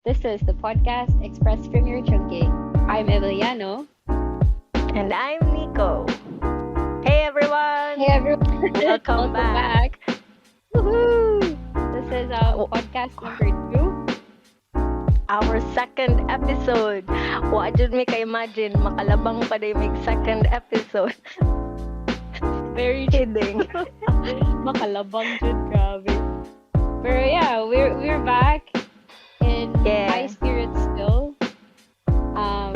This is the podcast Express from Your Chunky. I'm Emiliano. And I'm Nico. Hey everyone! Hey everyone, Welcome welcome back. back. Woohoo! This is Oh, podcast number 2. our second episode. Wa jud mi ka imagine makalabang pa day mig second episode. Very Kidding. makalabang jud, grabe. Pero yeah, we're back in high Yeah. spirits still.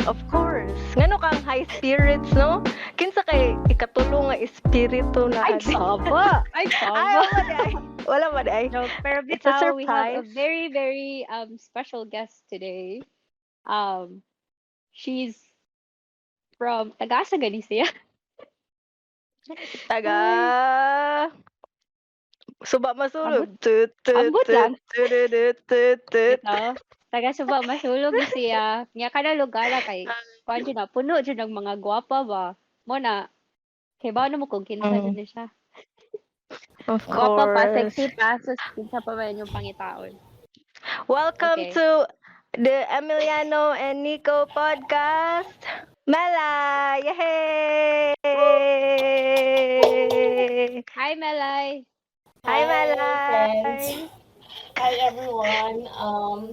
Of course. Ngano kang high spirits, no? Kinsa kay ikatulong nga espiritu na Ay saba! Ay Ay, saba! wala day. Wala ba day? No, pero It's a bitaw, we have a surprise. very, very special guest today. Um, she's from Tagasa Galicia. Taga Ay, suba ambot, masulog. Tut tut ambot tut lang. tut tut tut. Bitaw. Taga Suba, masulog ni siya. Nya kada lugar kay kuan na puno jud ng mga gwapa ba. Mo na kay ba mo kung kinsa jud Mm, ni siya. of Gwapa pa, course. sexy pa, sus kinsa pa man yung pangitaon. Welcome Okay. to the Emiliano and Nico podcast. Melai! Yay! Hi Melai. Hi, Hi, friends. Melai! Hi, everyone.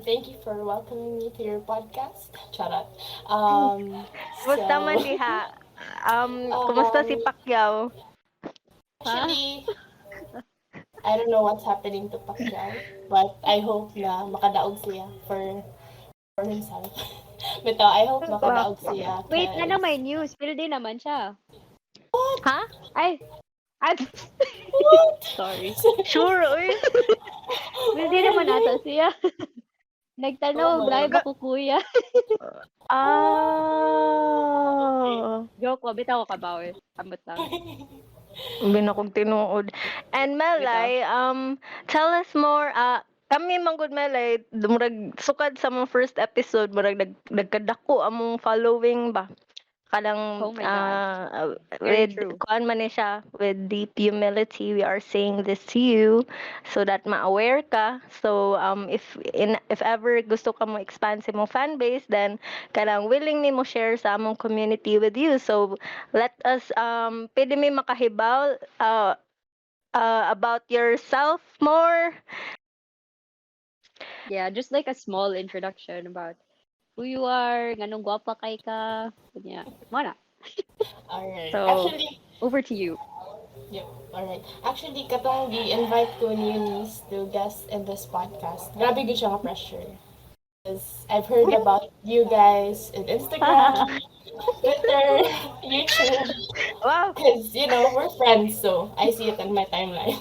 Thank you for welcoming me to your podcast. Charot. Kumusta man So, diha? Kumusta si um, Pacquiao? Ha? actually, I don't know what's happening to Pacquiao, but I hope na makadaog siya for himself. But I hope Wow. makadaog siya Wait, ano may because news? Pildi naman siya. Ha? Ay, ay, what? sorry. Sure, uy. Pildi Oh my naman ata god. siya. Oh Nagtanong, my live Ga- ako kuya. Ah. Joke ko, bitaw ko kabawi. Ambot lang. Bina kong tinuod. And Bitaw. Melay, tell us more. Kami manggod Melay, murag sukad sa mong first episode, murag nagkadako among following ba? Oh Kadang my God. Very with true. kuan man ni siya, with deep humility, we are saying this to you so that ma-aware ka. So if ever gusto ka mo expand sa mong fan base, then kadang willing ni mo share sa among community with you. So let us pwede mi makahibaw about yourself more. Yeah, just like a small introduction about who you are, nganong gwapa kay ka. Kunya, mo na. Alright. So, Actually, over to you. yep. Alright. Actually, katong gi-invite ko ni Eunice to guest in this podcast. Grabe gud siya nga pressure. Because I've heard about you guys in Instagram, Twitter, YouTube. Wow. Because, we're friends, so I see it in my timeline.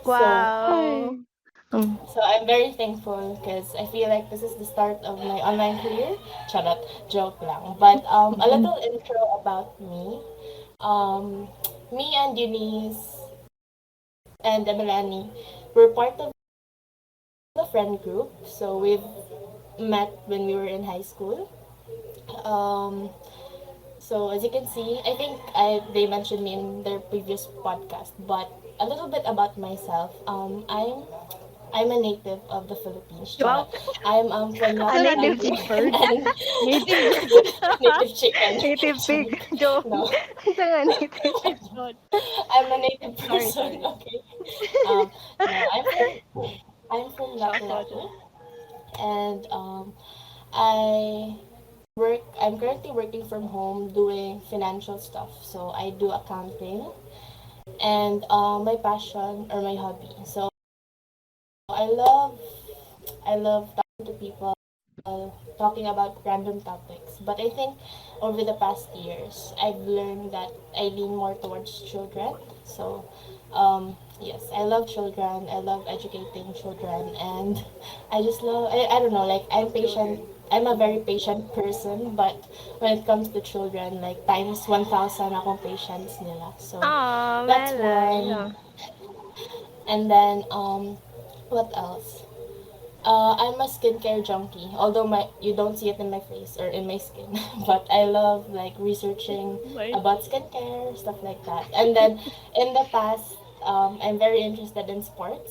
So, Wow. Ay. Mm. so I'm very thankful because I feel like this is the start of my online career. Charot, joke lang. But a little intro about me. Me and Eunice and Emiliani were part of the friend group. So we've met when we were in high school. Um, So as you can see, I think they mentioned me in their previous podcast, but a little bit about myself. I'm a native of the Philippines. Wow. Charot. I'm from A native Masbate bird. and Native native chicken. native pig. Charot. Joke. No, Sa nga native. bird. I'm a native Sorry, person. sorry. Okay. No, I'm from Shout out. Lapu-Lapu, and I I'm currently working from home doing financial stuff. So I do accounting and my passion or my hobby. So I love I love talking to people, talking about random topics. But I think over the past years, I've learned that I lean more towards children. So yes, I love children. I love educating children, and I don't know, like I'm patient. Children. I'm a very patient person, but when it comes to children, like times 1,000 akong patience nila. So Aw, that's Melay. one. And then what else? I'm a skincare junkie, although you don't see it in my face or in my skin, but I love like researching Wait. about skincare, stuff like that. And then in the past, I'm very interested in sports.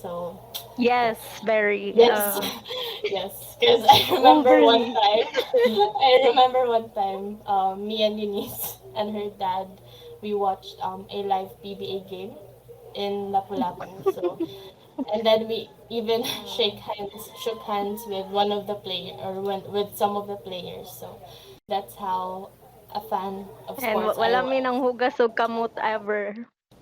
So Yes, very. yes, Yes, because I remember one Overly. time, me and Eunice and her dad, we watched a live PBA game in Lapu-Lapu. So, and then we even shook hands with one of the player or with some of the players. So, that's how a fan of And sports I wala mi was. nang hugas og kamot ever.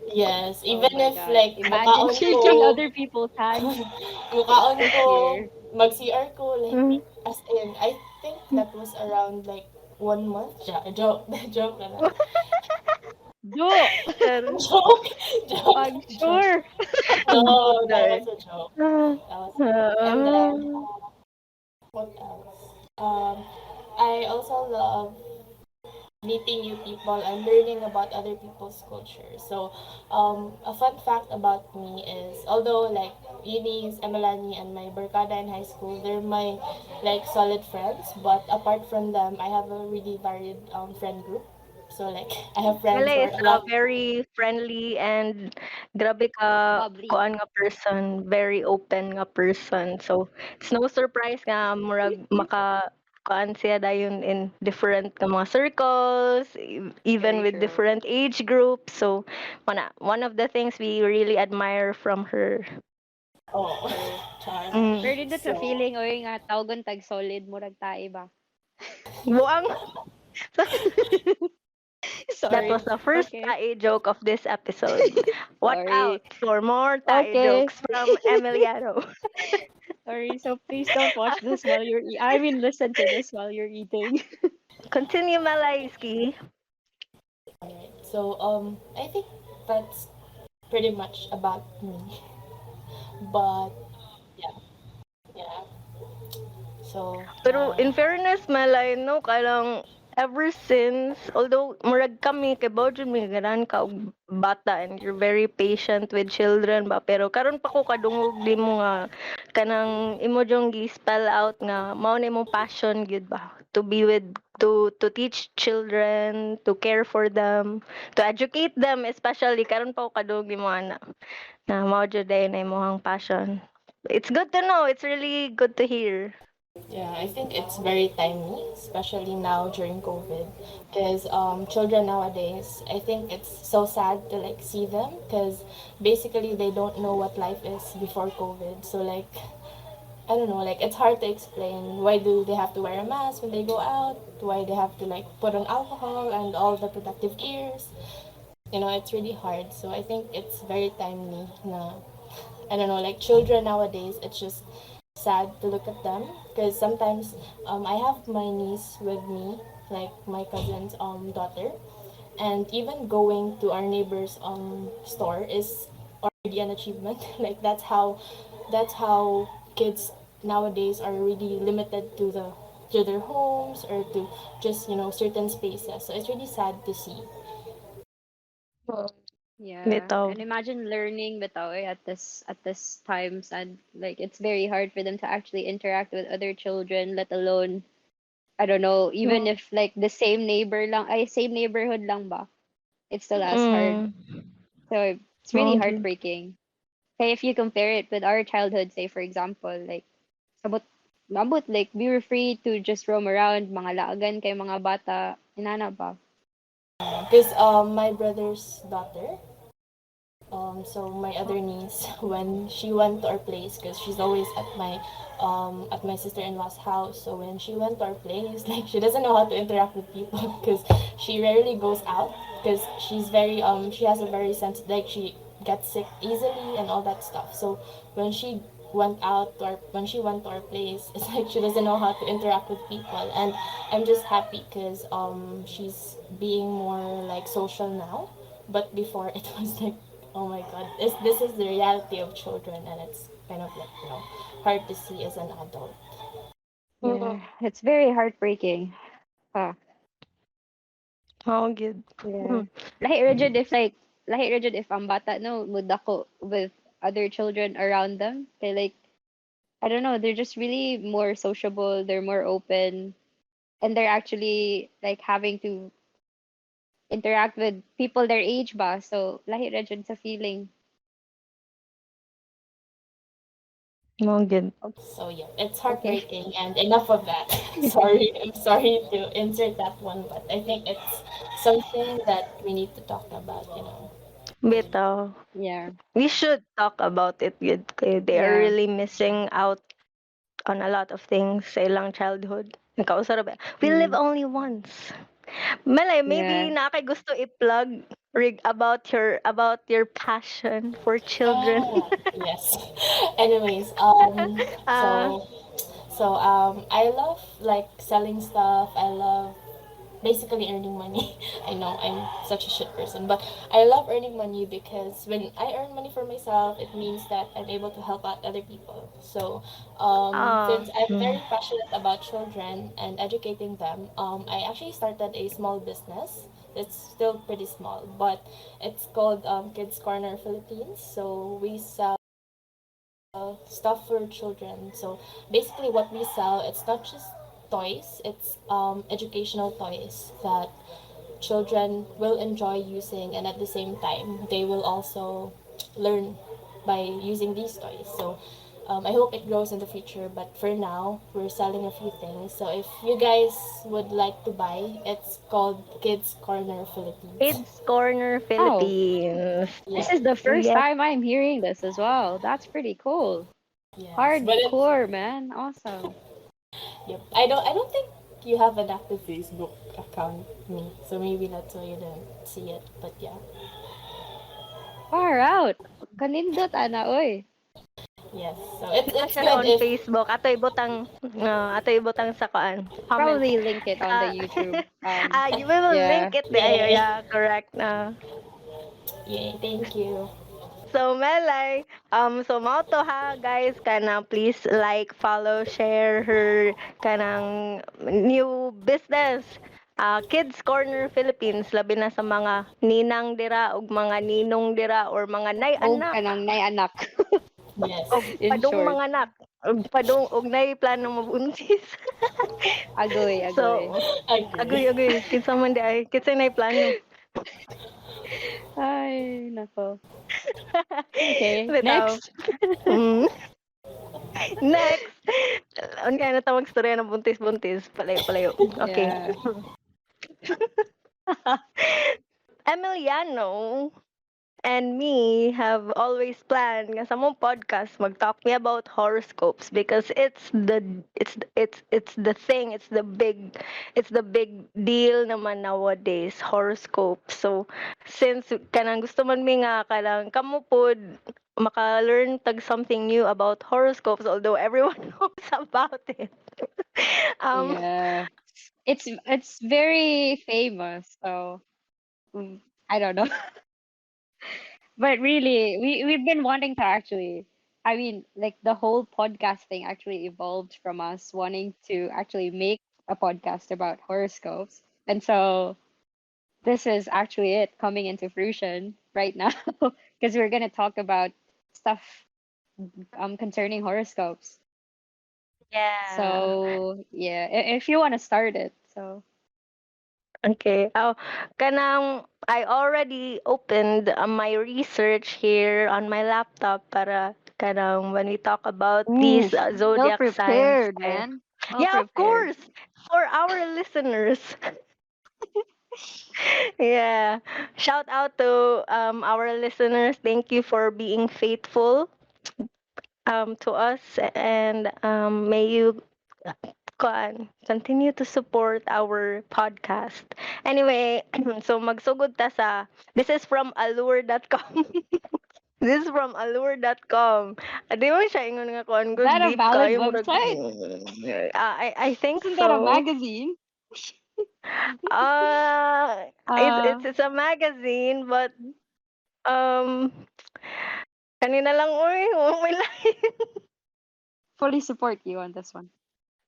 Yes, Oh even my if God. like Imagine shaking other people's hands. mukaon That's ko, here. mag-CR ko, like, Mm. as in, I think that was around like 1 month. Joke, joke na lang. Do! Pero, Joke, joke, I'm joke. sure. No, that day. was a joke. Ah, That was a joke. And then, ah. what else? I also love meeting new people and learning about other people's culture. So, a fun fact about me is, although like Eunice, Emiliano, and my barkada in high school, they're my like solid friends. But apart from them, I have a really varied friend group. So like I have friends who Melai are is a a lot. very friendly and grabe ka Bubbly. kuan nga person, very open nga person. So, it's no surprise nga murag kuan siya dayon in different nga mga circles, even Very with true. different age groups. So, one of the things we really admire from her. Oh, True. char. Mm. Pero dito sa So feeling, oy nga, tawgon tag solid, murag tae ba? Buang that Sorry. was the first Okay. tae joke of this episode. Watch out Sorry. for more tae Okay. jokes from Emiliano. Sorry. So please don't watch this while you're I mean, listen to this while you're eating. Continue, Malaiski. alright. So I think that's pretty much about me. But yeah, yeah. So Pero in fairness, Malay, no, kalang ever since, although murag kami, kay Baudrin, may ganan ka og bata and you're very patient with children ba, pero karon pa ko kadungog di mo nga kanang imo jong gi-spell out nga mao na imong passion gyud ba to be with to teach children, to care for them, to educate them, especially karon pa ko kadungog di mo ana na mao jud na imong passion. It's good to know. It's really good to hear. yeah, I think it's very timely, especially now during COVID, because children nowadays, I think it's so sad to like see them, because basically they don't know what life is before COVID. So like, I don't know, like it's hard to explain why do they have to wear a mask when they go out, why they have to like put on alcohol and all the protective gears. You know, it's really hard. So I think it's very timely. Na, I don't know, like children nowadays, it's just sad to look at them because sometimes I have my niece with me, like my cousin's daughter, and even going to our neighbor's store is already an achievement. Like that's how kids nowadays are really limited to their homes or to just certain spaces. So it's really sad to see. Yeah. Bitaw. And imagine learning bitaw at this times, and like it's very hard for them to actually interact with other children, let alone I don't know, even if like the same neighbor lang, ay same neighborhood lang ba? It's still as hard. Mm, So it's really mao gyud. heartbreaking. Okay, if you compare it with our childhood, say for example, like sabot mabot like we were free to just roam around, mga laagan kay mga bata, inana ba? Because my brother's daughter, so my other niece, when she went to our place, because she's always at my sister-in-law's house. So when she went to our place, like she doesn't know how to interact with people because she rarely goes out because she has a very sensitive, like she gets sick easily and all that stuff. So when she went to our place, it's like she doesn't know how to interact with people, and I'm just happy because she's being more like social now, but before it was like, oh my god, this is the reality of children, and it's kind of like hard to see as an adult. Mm, Yeah, it's very heartbreaking. Huh. mao gyud. Yeah. Mm. Lahi ra jud if ang bata no mudako with other children around them. They like I don't know, they're just really more sociable, they're more open, and they're actually like having to interact with people their age ba. So lahi ra jud sa feeling. Mo good. So yeah, it's Okay. heartbreaking and enough of that. Sorry, I'm sorry to insert that one, but I think it's something that we need to talk about, you know. Bitaw. Yeah. We should talk about it good kay they are Yeah. really missing out on a lot of things sa ilang childhood. Nakausara ba? We live Mm. only once. Malay, maybe Yeah. na kay gusto i-plug about your passion for children. Ah, yes. Anyways, Ah, I love like selling stuff. I love basically earning money. I know I'm such a shit person, but I love earning money because when I earn money for myself, it means that I'm able to help out other people. So, since I'm mm. very passionate about children and educating them, I actually started a small business. It's still pretty small, but it's called Kids Corner Philippines. So we sell stuff for children. So basically, what we sell, it's not just toys, it's educational toys that children will enjoy using, and at the same time, they will also learn by using these toys. So I hope it grows in the future, but for now, we're selling a few things. So if you guys would like to buy, it's called Kids Corner Philippines. Kids Corner Oh, Philippines. this Yeah, is the first Yes. time I'm hearing this as well. That's pretty cool. yes, but it's Hardcore, man. Awesome. yep. I don't think you have an active Facebook account, me. So maybe that's why you didn't see it. But yeah. Far out. Kanindot, ana, oy. Yes. So it's Na it's siya good on if Facebook. Ato ibutang sa kuan. Comment. Probably link it on the Ah, YouTube. you will Yeah. link it there. yay. Yeah, correct. Yay, thank you. So Melay, so mao to ha guys, kana please like, follow, share her kanang new business. Kids Corner Philippines, labi na sa mga ninang dira ug mga ninong dira or mga nay Og anak kanang nay anak. Yes. og In padung short. mga anak og nay planong mabuntis. Agoy, So, agoy. Agree. agoy kinsa man di ay kinsa nay plano. Ay, nako. Okay, Bitaw. next. Mm. Next. Ano kaya natawag storya ng buntis-buntis? Palayo-palayo. Okay. Yeah. Emiliano and me have always planned nga sa mong podcast mag-talk me about horoscopes because it's the thing, it's the big deal naman nowadays, horoscope. So since kanang gusto man mi nga kanang kamo pod maka-learn tag something new about horoscopes although everyone knows about it. um Yeah. It's very famous, so I don't know. But really, we've been wanting to actually, I mean, like the whole podcast thing actually evolved from us wanting to actually make a podcast about horoscopes. And so this is actually it coming into fruition right now because we're going to talk about stuff concerning horoscopes. yeah. So, yeah, if you want to start it. So, Okay. Kanang I already opened my research here on my laptop para kanang when we talk about ooh, these well zodiac signs. prepared, man. Well Yeah, of prepared. course. For our listeners. Yeah. Shout out to our listeners. Thank you for being faithful to us and may you continue to support our podcast. Anyway, so magsugod ta sa this is from allure.com. This is from allure.com. Di mo siya ingon nga kuan Is gud that a deep valid kayo murag website? I think Isn't that a so. magazine? Uh Uh, it's a magazine but um kanina lang oy, may line. fully support you on this one.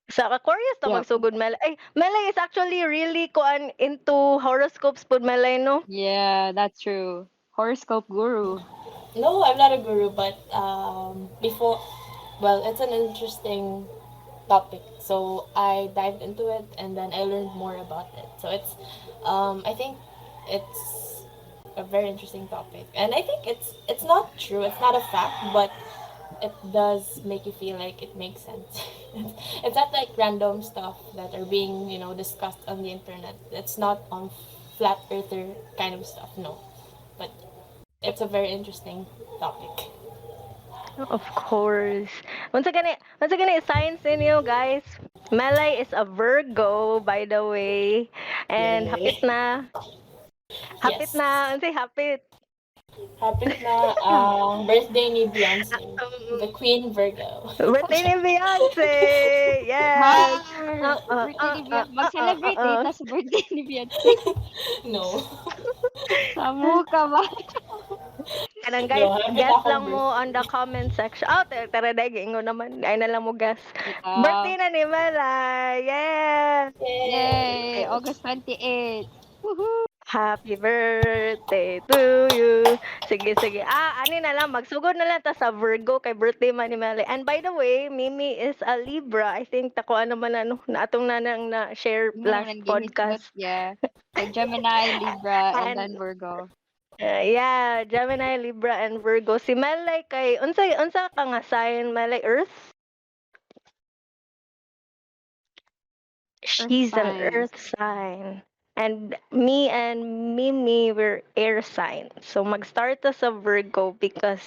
Sa curious to Yep. magsugod Melay. Ay, Melay is actually really kuan into horoscopes pud Melay no. Yeah, that's true. Horoscope guru. No, I'm not a guru, but before, well, it's an interesting topic. So I dived into it and then I learned more about it. So I think it's a very interesting topic, and I think it's not true. It's not a fact, but it does make you feel like it makes sense. It's not like random stuff that are being, discussed on the internet. It's not on flat earther kind of stuff, no. But it's a very interesting topic. Of course. Once again, science in you guys. Melai is a Virgo, by the way. And hapit Yay. na. Hapit Yes. na. Unsay hapit? Hapit na birthday ni Beyonce, the Um, Queen Virgo. birthday ni Beyonce! Yes! Har! Birthday ni Beyonce. Mag-celebrate uh. data sa birthday ni Beyonce. No. Samu ka ba? Kanang guys, No, happy na guess akong lang mo birthday. on the comment section. Oh, tara dahil ingo naman. Ay na lang mo guess. Yeah. Birthday na ni Melai! Yeah! Yay! Yay! August 28th. Woohoo! Happy birthday to you. Sige, sige. Ani na lang. Magsugod na lang ta sa Virgo kay birthday man ni Melai. And by the way, Mimi is a Libra. I think takuan naman na atong nanang na share Hindi mo last naman gihisgot. podcast. Yeah. Kay Gemini, Libra, and And then Virgo. yeah, Gemini, Libra, and Virgo. Si Melai kay unsa ka nga sign Melai Earth? Earth She's an signs. Earth sign. And me and Mimi were air sign. So mag-start us a Virgo because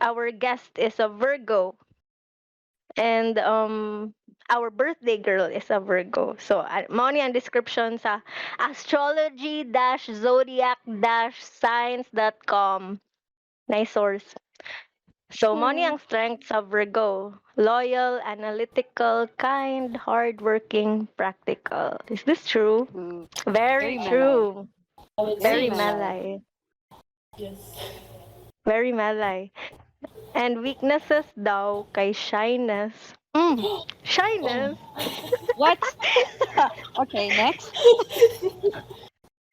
our guest is a Virgo and our birthday girl is a Virgo. So mao ni ang description sa astrology-zodiac-signs.com. Nice source. So, mo True. ang strengths of Virgo. Loyal, analytical, kind, hardworking, practical. Is this true? True. Very Very Melai. true. I would Very Very say Melai. Malay. yes. Very Malay. And weaknesses daw kay shyness. Oh. Shyness. What? Okay, next.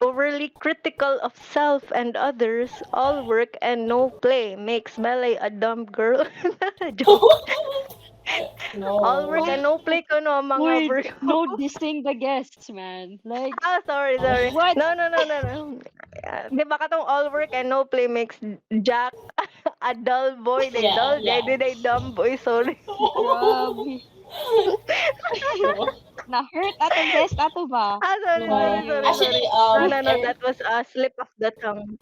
Overly critical of self and others. All work and no play makes Malay a dumb girl. Joke. All work No. and What? no play ko no mga Wait, Virgo. no dissing the guests, man. Like, Sorry, sorry. what? No, no, no, no, no. Di ba katong all work and no play makes Jack a dull boy? They Yeah, dull, yeah. they dumb boy, sorry. Grabe. No. Na-hurt atong guest ato ba? Sorry, sorry, No. sorry, Ayo. sorry. Actually, No, no, no, er, that was a slip of the tongue.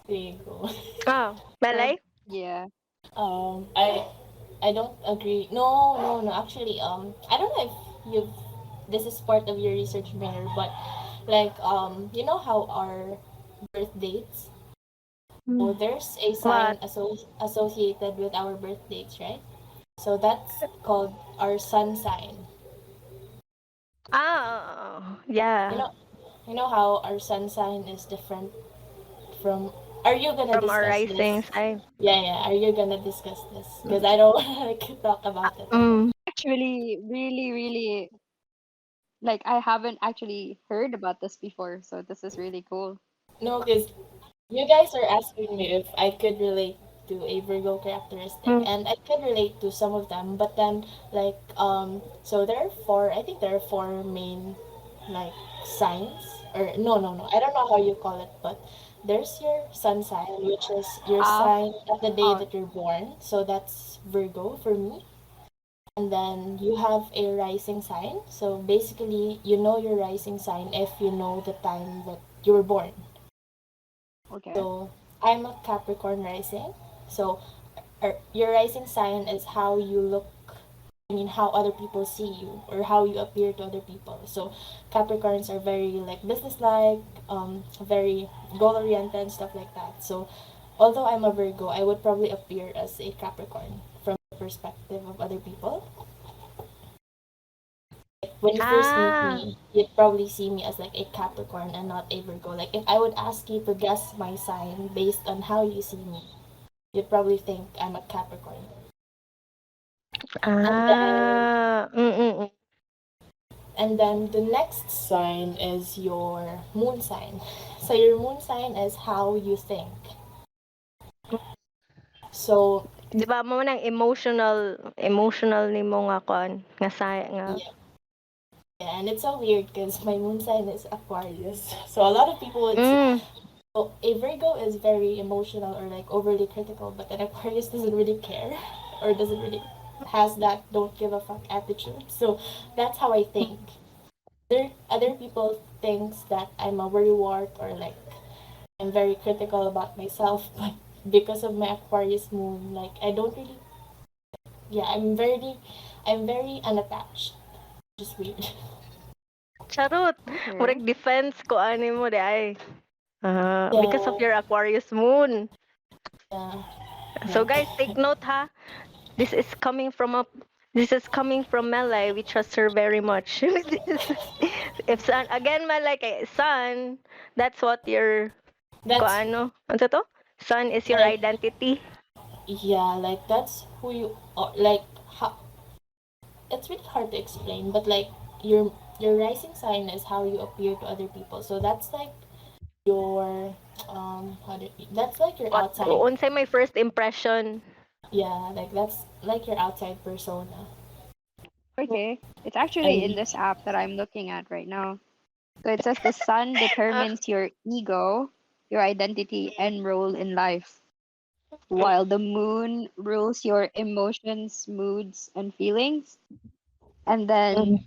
there you go. Well, Malay? yeah. Um, I I don't agree. No, no, no. Actually, I don't know if you've this is part of your research mirror, but like you know how our birth dates. So there's a sign What? associated with our birth dates, right? So that's called our sun sign. You Yeah. know, you know how our sun sign is different from. Are you gonna From our discuss rising this? sign. Yeah, yeah. Are you gonna discuss this? Because I don't want to talk about it. Mm. Actually, really, really, like, I haven't actually heard about this before, so this is really cool. No, because you guys are asking me if I could relate to a Virgo characteristic, Mm. and I could relate to some of them, but then like so there are four. I think there are four main like signs, or no, no, no. I don't know how you call it, but there's your sun sign, which is your Ah, sign at the day oh, that you're born. So that's Virgo for me. And then you have a rising sign. So basically, you know your rising sign if you know the time that you were born. okay. So I'm a Capricorn rising. So your rising sign is how you look. I mean, how other people see you or how you appear to other people. So Capricorns are very like businesslike, very goal oriented and stuff like that. So although I'm a Virgo, I would probably appear as a Capricorn from the perspective of other people. When you first meet Ah. me, you'd probably see me as like a Capricorn and not a Virgo. Like if I would ask you to guess my sign based on how you see me, you'd probably think I'm a Capricorn. And then Ah. Mm. and then the next sign is your moon sign. So your moon sign is how you think. So Di ba mo nang emotional ni mo nga kon nga nga yeah, yeah, and it's so weird because my moon sign is Aquarius. So a lot of people would mm. So a Virgo is very emotional or like overly critical, but an Aquarius doesn't really care or doesn't really has that don't give a fuck attitude. So that's how I think. Other people thinks that I'm a worrywart or like I'm very critical about myself, but because of my Aquarius moon, like I don't really, yeah, I'm very unattached. Just weird. Charot. Okay. Murag defense ko ani mo di ay. Because of Yeah, your Aquarius moon. yeah, So yeah. guys, take note ha. This is coming from a this is coming from Melai. We trust her very much. If sun again Melai kay sun, that's what your ko That's ano? Ano to? Sun is your like, identity. yeah, like that's who you are. Like, it's really hard to explain, but like your rising sign is how you appear to other people. So that's like your that's like your What outside. unsay my first impression? Yeah, like that's like your outside persona. Okay. It's actually in And this app that I'm looking at right now. So it says the sun Ah, determines your ego, your identity, and role in life, while the moon rules your emotions, moods, and feelings. And then mm,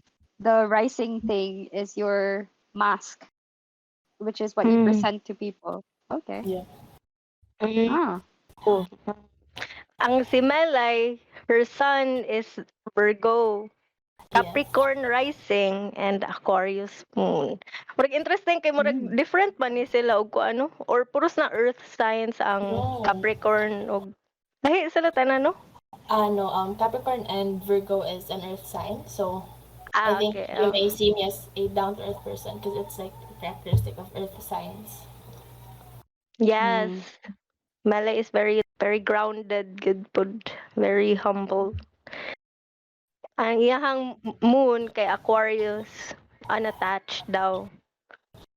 the rising thing is your mask, which is what you mm, present to people. Okay. yeah, mm. Ah. Oh. Ang si Melay, her sun is Virgo. yes, Capricorn rising and Aquarius moon. Murag interesting kay murag Mm. different ba ni sila og ano or puros na earth signs ang no, Capricorn og lahi sila tanan no? no, Capricorn and Virgo is an Earth sign, so I Ah, think okay. you may see me as a down to earth person because it's like a characteristic of Earth signs. Yes. Mm. Mele is very grounded, good pud, very humble. Ang iyahang moon kay Aquarius, unattached daw.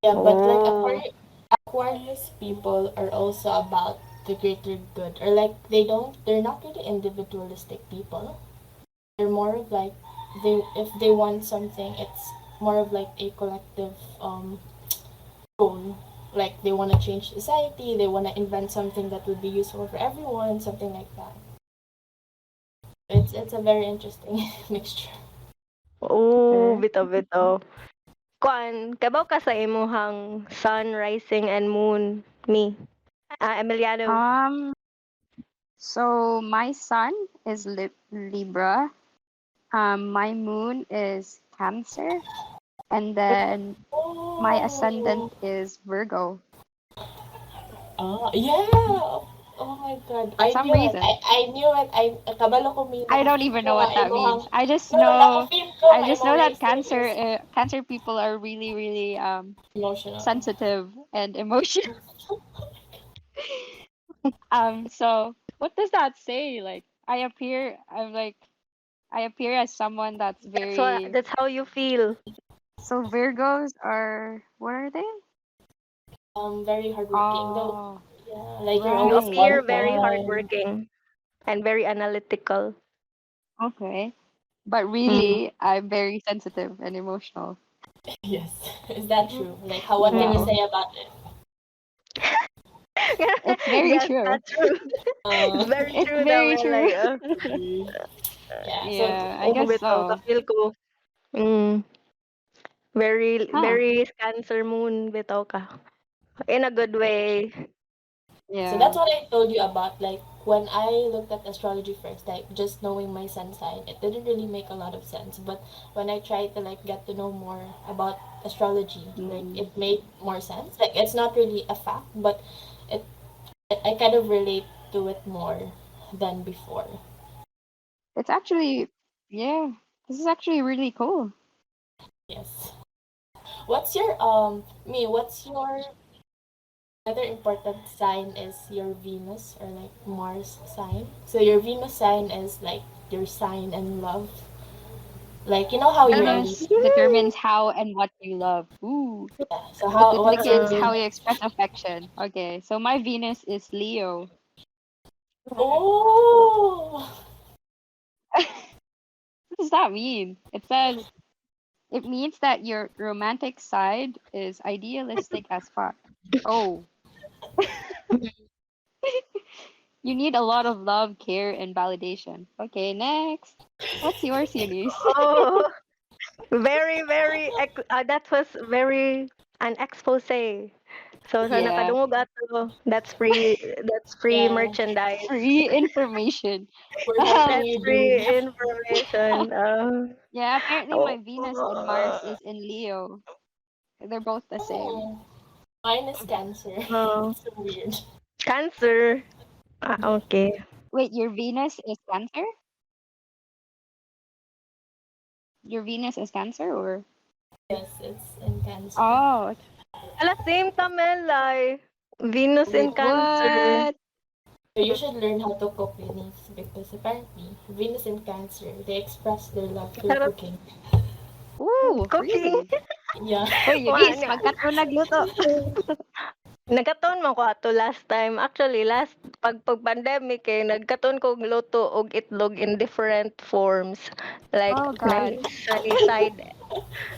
Yeah, but like Oh. Aquarius people are also about the greater good, or like they're not really individualistic people. They're more of like if they want something, it's more of like a collective goal. Like they want to change society, they want to invent something that would be useful for everyone, something like that. It's a very interesting mixture. Oh, Okay. bitaw-bitaw. Kuan, kabaw ka sa imuhang sun, rising, and moon, me. Emiliano. Um, so my sun is Libra. My moon is Cancer, and then my ascendant Oh, is Virgo. yeah. Oh my God, For I some knew it. reason, I knew it. Kabalo ko mi I don't nakafeel even ko know nga what that imo hang means. no, nakafeel ko I nga just imo know that rising is Cancer people are really, really emotional. sensitive and emotional. So what does that say? Like I appear as someone that's very That's how you feel. so Virgos are what are they? Very hardworking. Though, Oh, yeah, like you're You always right. appear on very Okay. time. hardworking and very analytical. Okay. But Mm. really, I'm very sensitive and emotional. Yes, is that true? Like, how? What can you Mm. Yeah, say about it? it's very Yes, true. that's true. It's Uh, very It's true daw, very true. Melay. yeah. So Yeah, I Oh, guess bitaw, so. ka-feel ko. Mm. Huh. Very Cancer moon, bitaw ka. In a good way. So Yeah. that's what I told you about. Like when I looked at astrology first, like just knowing my sun sign, it didn't really make a lot of sense. But when I tried to like get to know more about astrology, like Mm. it made more sense. Like it's not really a fact, but it I kind of relate to it more than before. It's actually, yeah, this is actually really cool. Yes. What's your what's your other important sign is your Venus or like Mars sign. So your Venus sign is like your sign and love. Like you know how you're a Ah, Libra. Venus determines how and what you love. Ooh. Yeah. So It how what's your indicates uh, how Venus? you express affection. Okay, so my Venus is Leo. Oh, What does that mean? It means that your romantic side is idealistic as fuck. Oh. You need a lot of love, care, and validation. Okay, next. What's your series? Oh, that was very an expose. So sa Yeah, nakadungog ato, that's free Yeah, merchandise. free information. we're helping Um, That's you do. free information. yeah, apparently my Venus and Mars Oh, is in Leo. They're both the same. Oh, mine is Cancer. oh, It's so weird. Cancer. Okay. Wait, your Venus is Cancer? Your Venus is Cancer or? Yes, it's in Cancer. Oh, Ala, same ta, Melai. Venus in So Cancer. what? you should learn how to cook, Venus, because apparently Venus in Cancer, they express their love through Sarap cooking. Ooh, cooking. really? Yeah. Hoy, Wa Eunice, niya. pagkat mo nagluto. Nagkataon man ko ato last time. Actually, pag pandemic nagkataon ko luto og itlog in different forms. Like Oh, God. sunny side.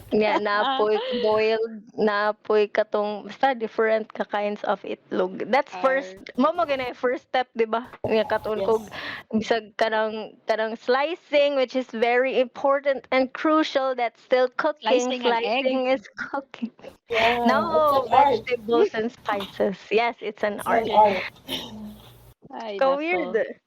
Yeah, napoy boiled, napoy katong basta different ka kinds of itlog. That's first, Are mo gina first step, di ba? Nga katon ko Yes. bisag kanang slicing, which is very important and crucial. That's still cooking. slicing an egg. Slicing is cooking. Yeah, it's No, an art. vegetables and spices. Yes, it's an It's an art. art. Ay, So weird. nako.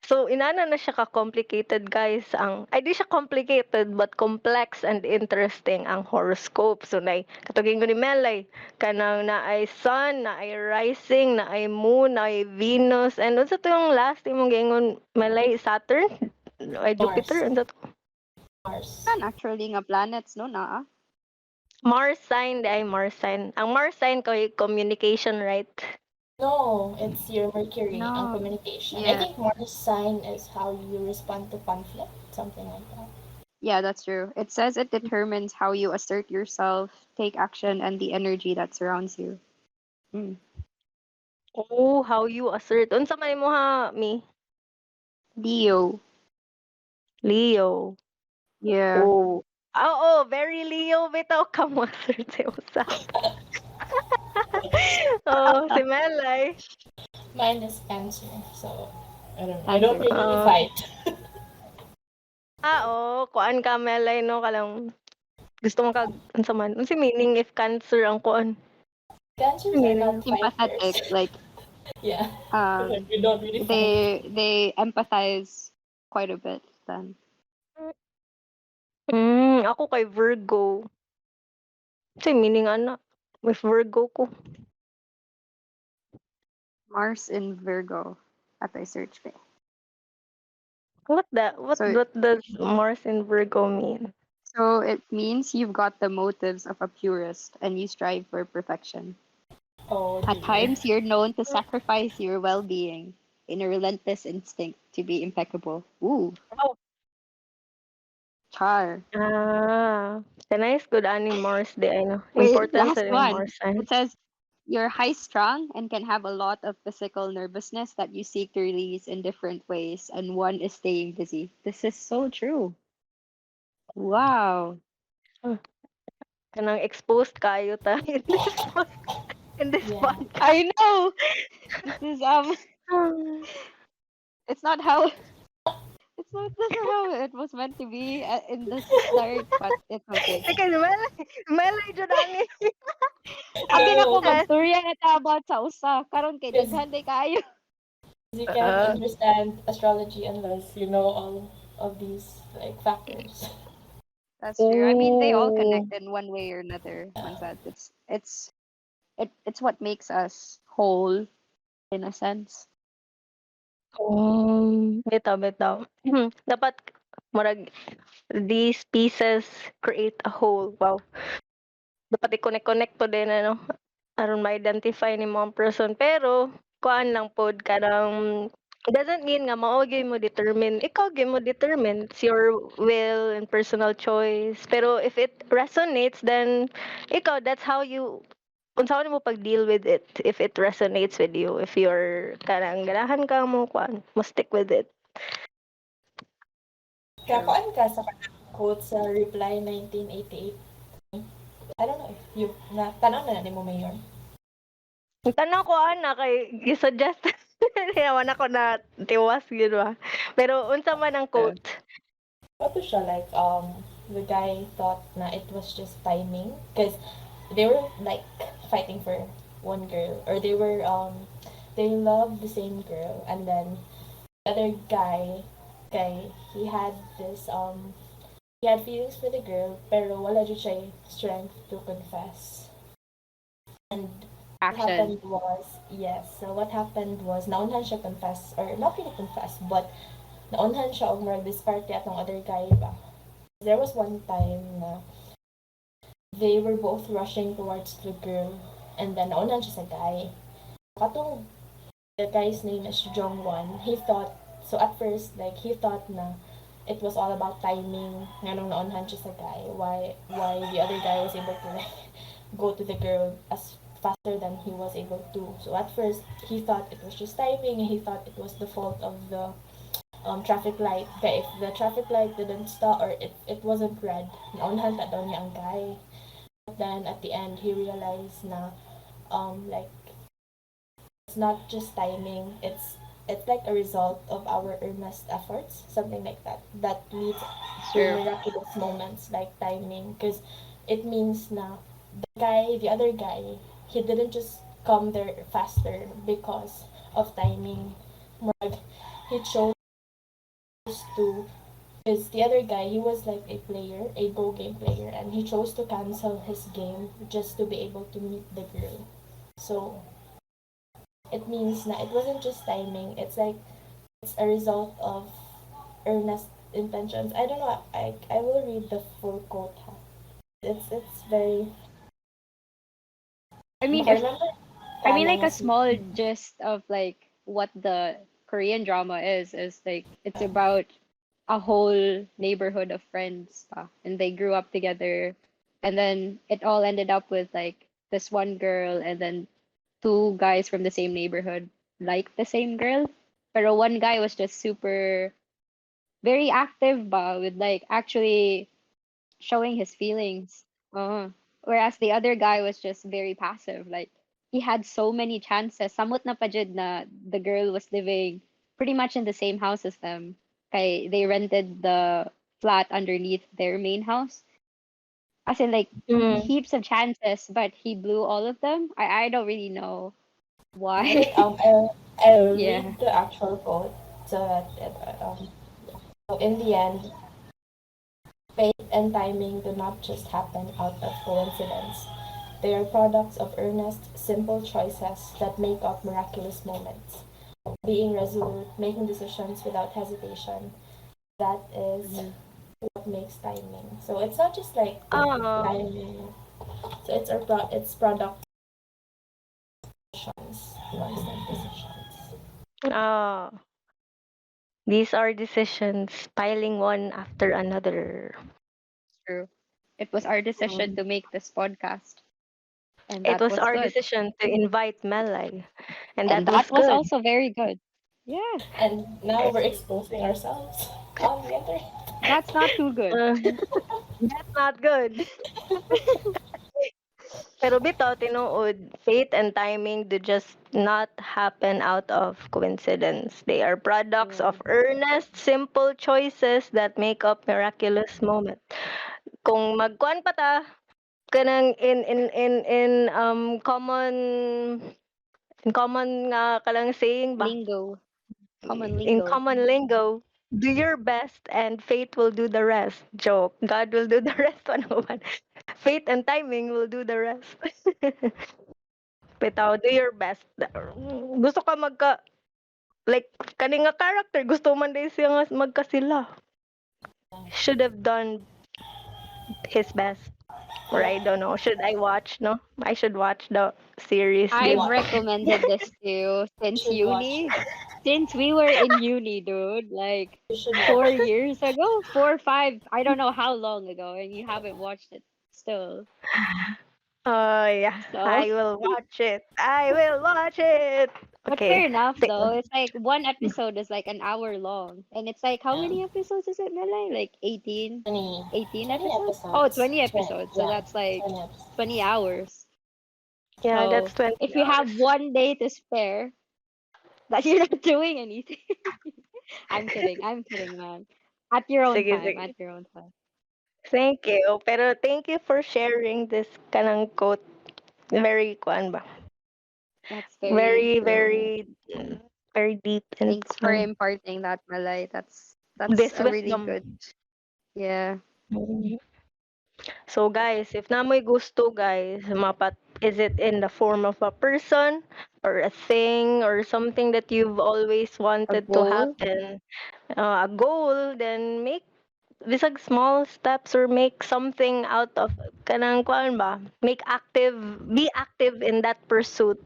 So inana na siya ka-complicated guys ang ay di siya complicated but complex and interesting ang horoscope. So nay katuging ko ni Melay kanang naay sun, naay rising, naay moon, naay Venus and unsa to yung last imong giingon Melay Saturn? Ay Mars. Jupiter unsa to? Mars. Yan actually nga planets, no, na? Mars sign, di ay Mars sign. Ang Mars sign ko communication, right? No, it's your Mercury on No. communication. I Yeah. think Mars sign is how you respond to conflict, something like that. Yeah, that's true. It says it determines how you assert yourself, take action, and the energy that surrounds you. Mm. Oh, how you assert. Unsa man mo ha, me? Leo. Leo. Yeah. Oh. Oo, very Leo bitaw ka mo assert sa usap. Oh, si Melay. Mine is Cancer, so I don't know. I don't Answer. really fight. Oo, kuan ka Melay no kalang gusto mo kag unsa man. Unsa meaning if cancer ang kuan? Cancers are Meaning. not Sympathetic. fighters. Like, Yeah, um, we don't really fight. they empathize quite a bit then. Ako kay Virgo. Unsa meaning ana? With Virgo ko. Mars in Virgo. At I search it. What So what does Mars in Virgo mean? so it means you've got the motives of a purist and you strive for perfection. Oh At dear. times, you're known to sacrifice your well being in a relentless instinct to be impeccable. Ooh, Oh. char. Kanais good ani Mars di ano. Wait, Importance sa last ni one. Mars sign. It says you're high strung and can have a lot of physical nervousness that you seek to release in different ways, and one is staying busy. This is so true. Wow. Kanang exposed kayo ta in this in this Yeah. podcast. I know. This is it's not how it's not this is how it was meant to be in the start, but it's okay. Sige, malay jud ani. Abi na ko No, magturya na ta about sa usa karon kay because daghan day kaayo. you can't understand astrology unless you know all of these like factors. That's true. I mean, they all Oh. connect in one way or another. Mansad. It's what makes us whole in a sense. Bitaw, bitaw. Dapat murag these pieces create a whole. Wow. Dapat i-connect-connect to din ano aron ma-identify ni mo ang person pero kuan lang pod kanang doesn't mean nga mao gyud mo determine ikaw gyud mo determine it's your will and personal choice pero if it resonates then ikaw that's how you unsa mo pag-deal with it if it resonates with you if you're kanang ganahan ka mo kuan mo stick with it. True. Kakuan ka sa quote sa Reply 1988. I don't know if you na tanaw na ni mo mayor. Tanong ko ana kay gi-suggest naman ako na tiwas gyud ba. Pero unsa man ang Yeah. quote? What was siya like? The guy thought na it was just timing because they were like fighting for one girl, or they loved the same girl, and then the other guy, he had this he had feelings for the girl, pero wala jud siya strength to confess. And what Action. happened was, yes, so what happened was, naunhan siya confess, or not really confess, but naunhan siya og murag diskarte atong other guy ba. There was one time na they were both rushing towards the girl, and then naunhan siya sa guy. Katong the guy's name is Jongwon. He thought, so at first, like, he thought na it was all about timing, nga nung naunhan siya sa guy, why the other guy was able to, like, go to the girl as faster than he was able to. So at first, he thought it was just timing, and he thought it was the fault of the traffic light. Kaya if the traffic light didn't stop, or it wasn't red, naunhan ta daw niya ang guy. But then at the end, he realized na like it's not just timing. It's like a result of our earnest efforts, something like that. That leads It's to true. miraculous moments like timing, because it means na the other guy, he didn't just come there faster because of timing. More, he chose to, because the other guy, he was like a player, a go game player, and he chose to cancel his game just to be able to meet the girl. So it means that it wasn't just timing. It's like it's a result of earnest intentions. I don't know. I will read the full quote. It's very. I mean, I if remember I mean, planning like a a scene. small gist of like what the Korean drama is like it's about a whole neighborhood of friends, and they grew up together, and then it all ended up with like this one girl, and then two guys from the same neighborhood like the same girl, but one guy was just super very active, with like actually showing his feelings. Uh, Whereas the other guy was just very passive. Like he had so many chances. Samot na pajud na the girl was living pretty much in the same house as them. Kay they rented the flat underneath their main house. As in like Mm. heaps of chances, but he blew all of them. I don't really know why. Like I'll Yeah, read the actual quote so that so in the end, fate and timing do not just happen out of coincidence. They are products of earnest, simple choices that make up miraculous moments. Being resolute, making decisions without hesitation. That is mhm, what makes timing. So it's not just like Oh, timing. So it's product decisions, constant decisions. oh. These are decisions piling one after another. true. It was our decision Mm. to make this podcast, and It that was was our good. decision to invite Melai, and And that was that was good. also very good. Yeah, And now Eh, we're exposing ourselves on the internet. that's not too good. uh, that's not good. Pero bitaw, tinuod, fate and timing do just not happen out of coincidence. They are products of True. earnest, simple choices that make up miraculous moment. Kung magkuan pa ta, kanang in common nga kalang saying ba, Lingo, common in lingo. common lingo, do your best and fate will do the rest. Joke. God will do the rest. Ano man. Fate and timing will do the rest. Bitaw, do your best. Gusto ka like, kani nga character, gusto man din siya nga magkasila. Should have done his best. Or Yeah, I don't know. Should I watch, no? I should watch the series, you I've gid. watch. recommended this to you You since should watch. uni. Since we were in uni, dude. Like You should watch. 4 years ago, 4 or 5. I don't know how long ago, and you haven't watched it still. Oh, yeah. So, I will watch it. I will watch it. but Okay. fair enough Say, though. It's like one episode is like an hour long, and it's like how Yeah. many episodes is it, Melai? Like 18, 20, 18 20 episodes? Oh, episodes. 20 20, episodes. So yeah, that's like 20 episodes. 20 hours. Yeah, So that's 20 if you have hours. 1 day to spare, that you're not doing anything. I'm kidding. I'm kidding, man. At your own Sige, time. At sige. your own time. Thank you. Pero thank you for sharing this kanang quote. Very kuan ba? That's very Very, true. very, very deep and Thanks for imparting that, Malay. That's this a really wisdom. good. Yeah. Mm. So guys, if namoy gusto guys, mapat is it in the form of a person or a thing or something that you've always A wanted to goal. happen, a goal, then make bisag small steps or make something out of kanang kuan ba? Make active, be active in that pursuit.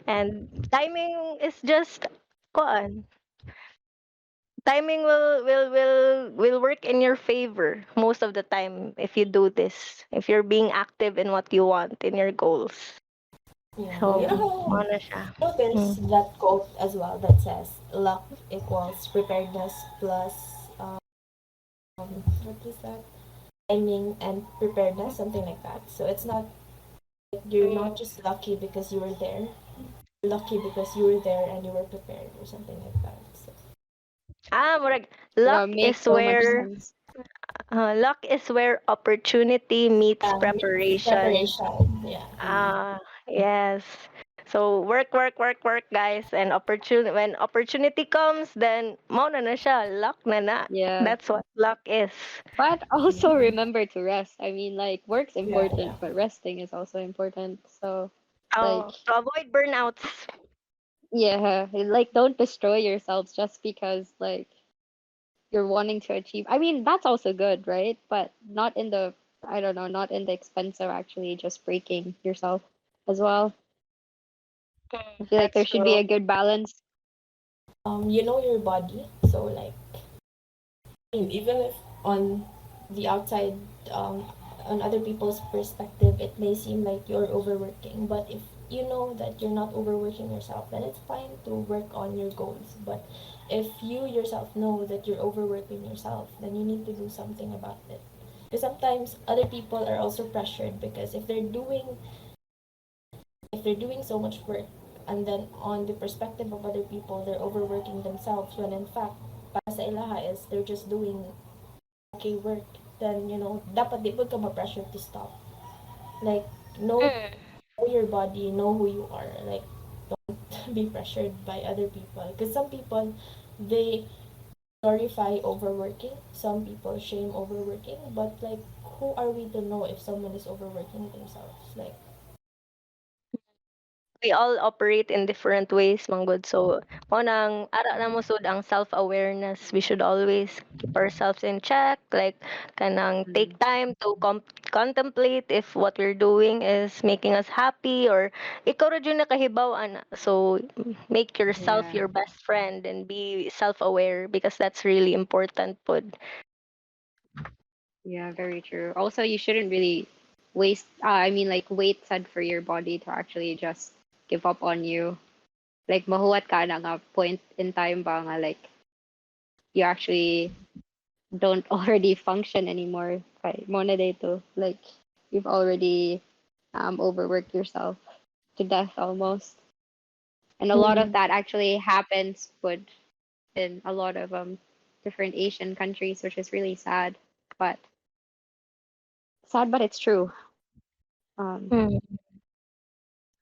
And timing is just kuan. Timing will work in your favor most of the time if you do this. If you're being active in what you want in your goals. Yeah. So, Yeah. mo na siya. There's Mm. that quote as well that says luck equals preparedness plus what is that? Timing and preparedness, something like that. So it's not you're not just lucky because you were there. You're lucky because you were there and you were prepared or something like that. So, Murag, luck Makes is so much where sense. opportunity meets means preparation. preparation. Yeah. Yes. So work, guys, and opportunity when opportunity comes, then mo na siya, luck na. Yeah. That's what luck is. But also remember to rest. I mean, like, work's Yeah, yeah. important, but resting is also important. So, like, Oh, to avoid burnouts. yeah, like, don't destroy yourselves just because, like, you're wanting to achieve. I mean, that's also good, right? But not in the, I don't know, not in the expense of actually just breaking yourself as well. I feel like there That's should be true. a good balance. You know your body, so like even if on the outside, on other people's perspective, it may seem like you're overworking. But if you know that you're not overworking yourself, then it's fine to work on your goals. But if you yourself know that you're overworking yourself, then you need to do something about it. Because sometimes other people are also pressured because if they're doing so much work and then on the perspective of other people they're overworking themselves when in fact para sa ilaha is they're just doing okay work, then dapat di pud ka ma-pressure to stop. Like, Mm. know your body, know who you are. Like, be pressured by other people because some people they glorify overworking, some people shame overworking, but like who are we to know if someone is overworking themselves? Like, We all operate in different ways, manggod. So, mo nang ara na mo sud ang self-awareness. We should always keep ourselves in check, like kanang Mm. take time to contemplate if what we're doing is making us happy or ikaw ra jud nakahibaw ana. So, make yourself Yeah. your best friend and be self-aware because that's really important pod. Yeah, very true. Also, you shouldn't really waste, I mean, like, wait sad for your body to actually just give up on you. Like, mahuwat ka na nga point in time ba nga, like, you actually don't already function anymore. Kay mo na dito. Like, you've already overworked yourself to death almost. And a lot of Mm. that actually happens with in a lot of different Asian countries, which is really sad. But sad, but it's true. Um, Mm.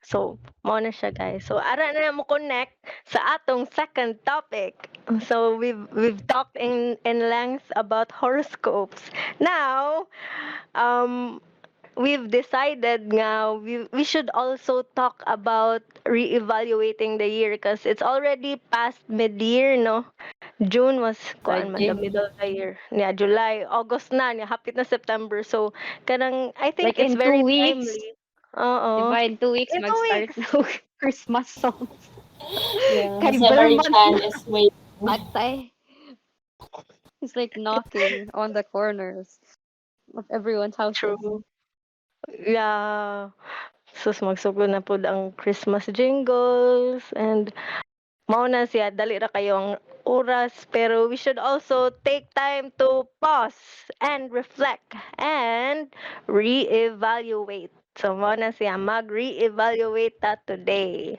So, mo na siya guys. So, ara na mo connect sa atong second topic. So, we've talked in length about horoscopes. Now, um we've decided nga we should also talk about reevaluating the year because it's already past mid-year, no? June was kuan man the like middle of the year. Yeah, July, August na, niya hapit na September. So, kanang I think like it's in very 2 weeks, timely. Oo. diba? In 2 weeks, In 2 weeks. mag-start na Christmas songs. yeah, Kay December Belmont Chan na. is waiting. Patay. It's like knocking on the corners of everyone's houses. True. Yeah. Sus, magsugod na po ang Christmas jingles and mao na siya, dali ra kayo ang oras, pero we should also take time to pause and reflect and reevaluate. So mo na siya mag-reevaluate ta today.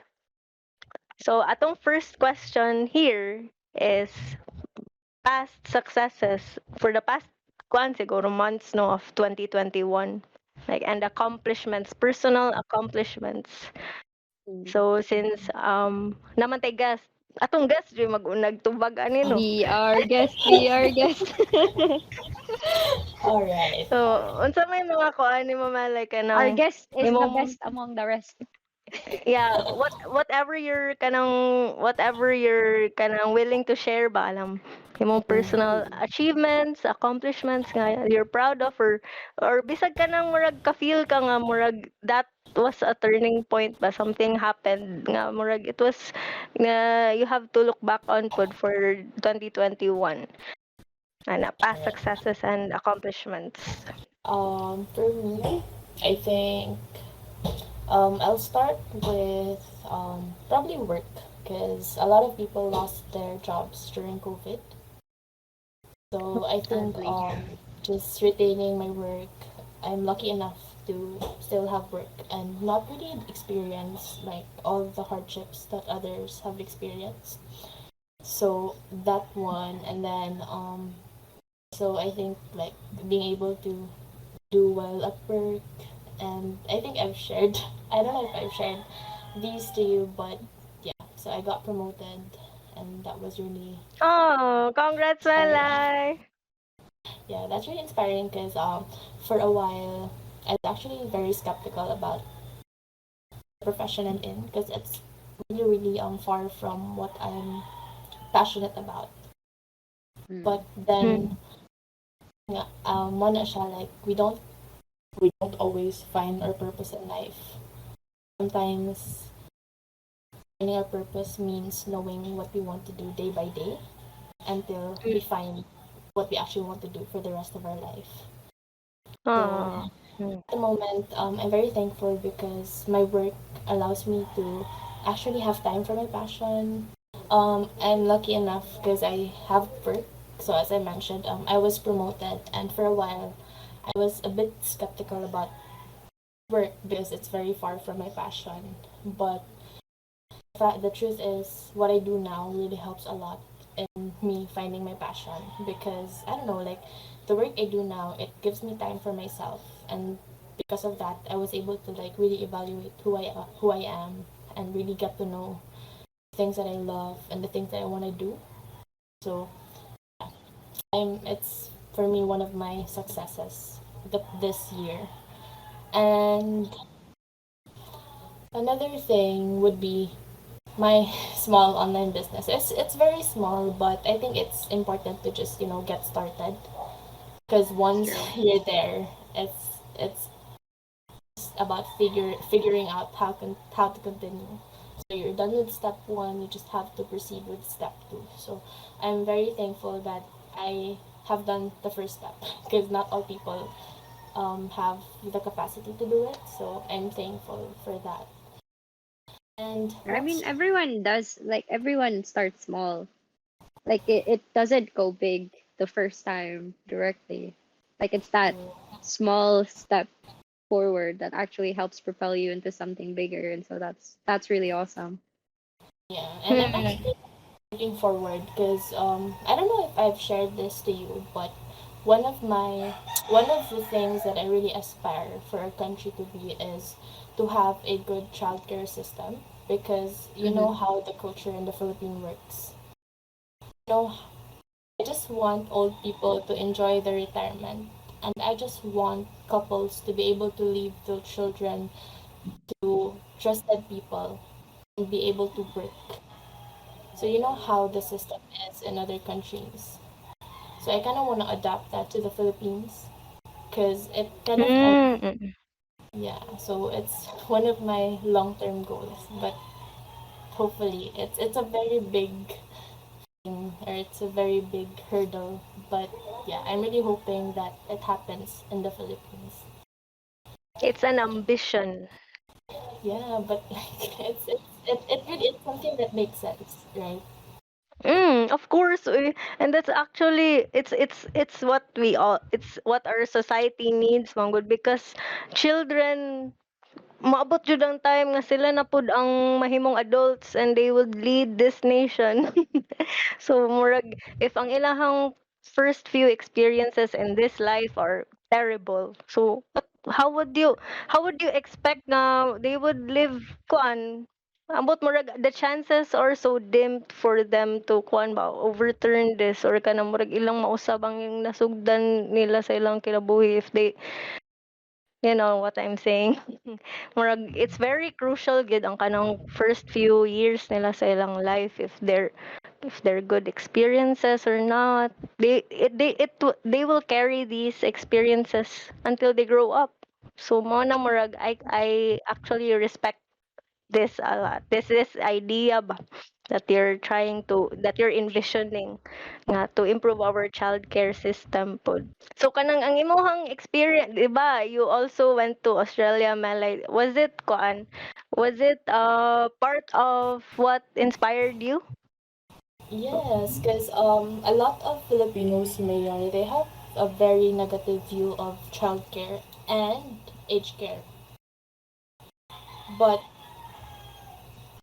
So atong first question here is past successes for the past siguro months no of 2021, like, and accomplishments, personal accomplishments. Mm. So since namantay guest, atong guest jud mag-unag tubag ani no. Be our guest, be our guest. All right. So unsa may mga kuan nimo malay Our kanang guest is the imong best among the rest. yeah, whatever you're kanang willing to share ba alam imong personal Mm. achievements, accomplishments nga you're proud of, or bisag kanang murag ka-feel ka nga murag that was a turning point ba, something happened nga murag it was nga you have to look back on pod for 2021 and past successes and accomplishments. For me, I think I'll start with probably work because a lot of people lost their jobs during COVID. So I think Sadly. just retaining my work, I'm lucky enough to still have work and not really experience like all the hardships that others have experienced. So that one, and then so I think like being able to do well at work, and I think I've shared. I don't know if I've shared these to you, but yeah. So I got promoted, and that was really Oh, congrats inspiring. Malay. Yeah, that's really inspiring because for a while I was actually very skeptical about the profession I'm in because it's really far from what I'm passionate about. Mm. But then Mm. yeah, one siya, like we don't always find our purpose in life. Sometimes finding our purpose means knowing what we want to do day by day until we find what we actually want to do for the rest of our life. So Oh. Mm. at the moment, I'm very thankful because my work allows me to actually have time for my passion. I'm lucky enough because I have work. So as I mentioned, I was promoted, and for a while, I was a bit skeptical about work because it's very far from my passion. But the truth is, what I do now really helps a lot in me finding my passion because I don't know, like the work I do now, it gives me time for myself, and because of that, I was able to like really evaluate who I am, and really get to know things that I love and the things that I want to do. So it's for me one of my successes this year. And another thing would be my small online business. It's very small, but I think it's important to just get started because once True. you're there, it's about figuring out how to continue. So you're done with step one, you just have to proceed with step two. So I'm very thankful that I have done the first step because not all people have the capacity to do it. So I'm thankful for that. And I mean, what's everyone does, like, everyone starts small. Like, it doesn't go big the first time directly. Like, it's that small step forward that actually helps propel you into something bigger. And so that's really awesome. yeah, and I'm Mm. actually looking forward because I don't know if I've shared this to you, but one of my one of the things that I really aspire for our country to be is to have a good childcare system because you know Mm-hmm. how the culture in the Philippines works. You know, I just want old people to enjoy their retirement, and I just want couples to be able to leave their children to trusted people and be able to work. So you know how the system is in other countries. So I kind of want to adapt that to the Philippines because it kind of Mm. yeah. So it's one of my long-term goals, but hopefully it's a very big thing or it's a very big hurdle. But yeah, I'm really hoping that it happens in the Philippines. It's an ambition. Yeah, but like it really it's something that makes sense, right? Of course, and that's actually it's what we all it's what our society needs, Manggood, because children maabot jud ang time nga sila na pud ang mahimong adults and they would lead this nation. So murag if ang ilahang first few experiences in this life are terrible. So how would you how would you expect na they would live kuan? Ambot murag the chances are so dim for them to kuan ba overturn this or kanang murag ilang mausab ang yung nasugdan nila sa ilang kinabuhi if they you know what I'm saying? Murag, it's very crucial gid ang kanang first few years nila sa ilang life if they're good experiences or not. They will carry these experiences until they grow up. So mo na murag I actually respect this a lot. This idea ba that you're envisioning nga to improve our childcare system pod. So kanang ang imong experience, 'di ba? You also went to Australia, Melai. Was it part of what inspired you? Yes, because a lot of Filipinos, Mayor, they have a very negative view of childcare and aged care. But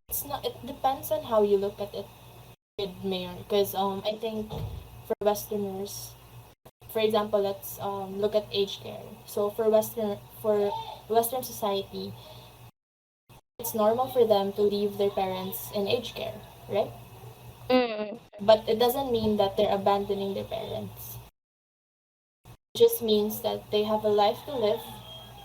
it's not. It depends on how you look at it, with Mayor. Because I think for Westerners, for example, let's look at aged care. So for Western society, it's normal for them to leave their parents in aged care, right? Mm. But it doesn't mean that they're abandoning their parents. It just means that they have a life to live,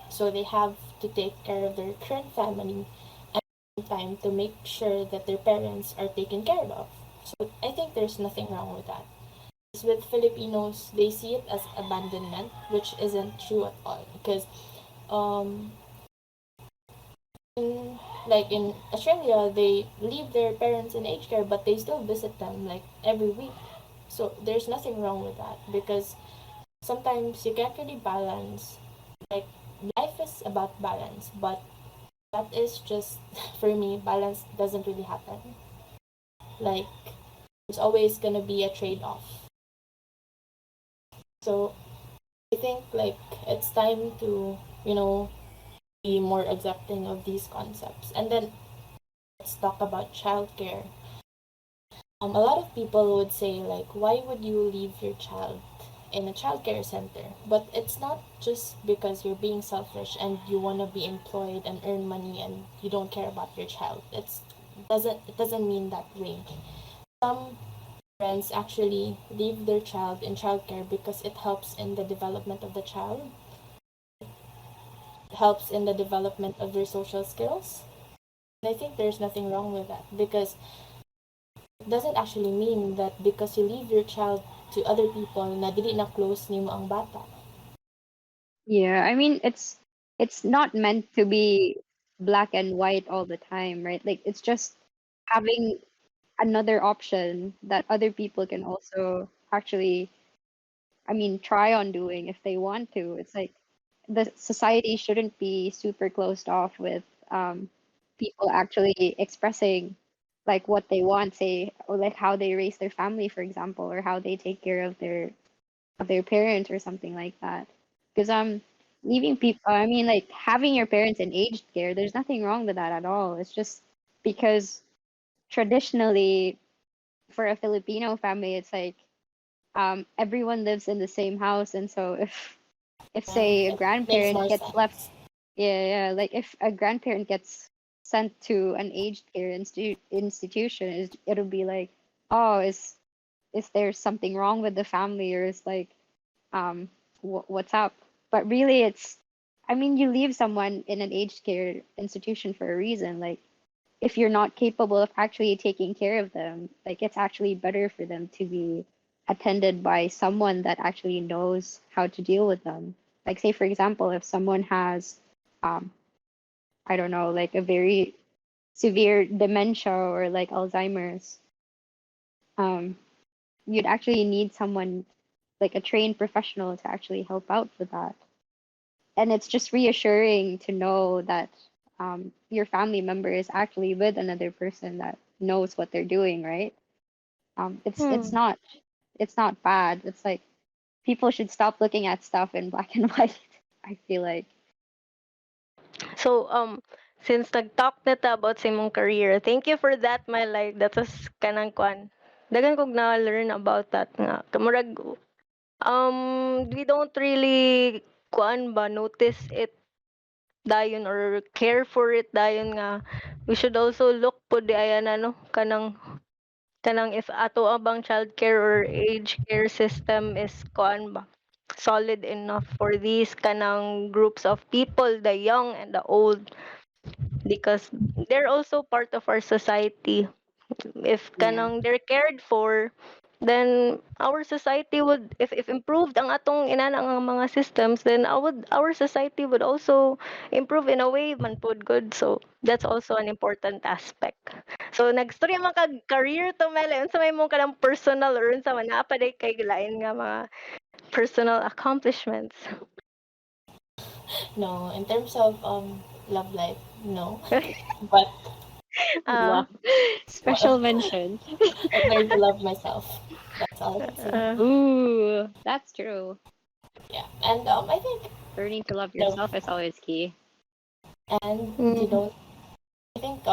so they have to take care of their current family and time to make sure that their parents are taken care of. So I think there's nothing wrong with that. With Filipinos, they see it as abandonment, which isn't true at all. Because, um, in Australia, they leave their parents in aged care, but they still visit them like every week. So there's nothing wrong with that because sometimes you can't really balance. Like life is about balance, but that is just for me. Balance doesn't really happen. Like there's always gonna be a trade-off. So I think like it's time to be more accepting of these concepts. And then let's talk about childcare. A lot of people would say like, why would you leave your child in a childcare center? But it's not just because you're being selfish and you want to be employed and earn money and you don't care about your child. It doesn't mean that way. Some parents actually leave their child in childcare because it helps in the development of the child, helps in the development of their social skills. And I think there's nothing wrong with that because it doesn't actually mean that because you leave your child to other people na dili na close nimo ang bata. Yeah, I mean it's not meant to be black and white all the time, right? Like it's just having another option that other people can also actually, I mean, try on doing if they want to. It's like the society shouldn't be super closed off with people actually expressing like what they want, say, or like how they raise their family, for example, or how they take care of their parents or something like that. Because leaving people, I mean, like having your parents in aged care, there's nothing wrong with that at all. It's just because traditionally for a Filipino family, it's like everyone lives in the same house, and so if Yeah, say a it makes grandparent more gets left, sense. yeah, like if a grandparent gets sent to an aged care institution, it'll be like, oh, is there something wrong with the family, or is like what's up? But really, it's, I mean, you leave someone in an aged care institution for a reason. Like if you're not capable of actually taking care of them, like it's actually better for them to be attended by someone that actually knows how to deal with them. Like say for example, if someone has um I don't know, like a very severe dementia or like Alzheimer's, um you'd actually need someone like a trained professional to actually help out with that. And it's just reassuring to know that your family member is actually with another person that knows what they're doing, right? It's Hmm. it's not bad. It's like people should stop looking at stuff in black and white. I feel like So since nag-talk na ta about sa imong career, thank you for that, my life. That's a kanang kwan. Dagan kog na learn about that nga. Kamurag we don't really kuan ba notice it dayon or care for it dayon nga we should also look po di ayan ano kanang if ato abang childcare or age care system is kuan ba solid enough for these kanang groups of people, the young and the old, because they're also part of our society. If Yeah. kanang they're cared for, then our society would, if improved ang atong inana ang mga systems, then our society would also improve in a way man pod good. So that's also an important aspect. So nagstorya man kag career to Mel, unsa may mo kanang personal or unsa man naa pa day kay lain nga mga personal accomplishments. No, in terms of love life, no. But uh, Wow. Special mention. I've learned to love myself. That's all I can say. uh, Ooh, that's true. Yeah, and I think Learning to love love, yourself is always key. and you mm, don't. I think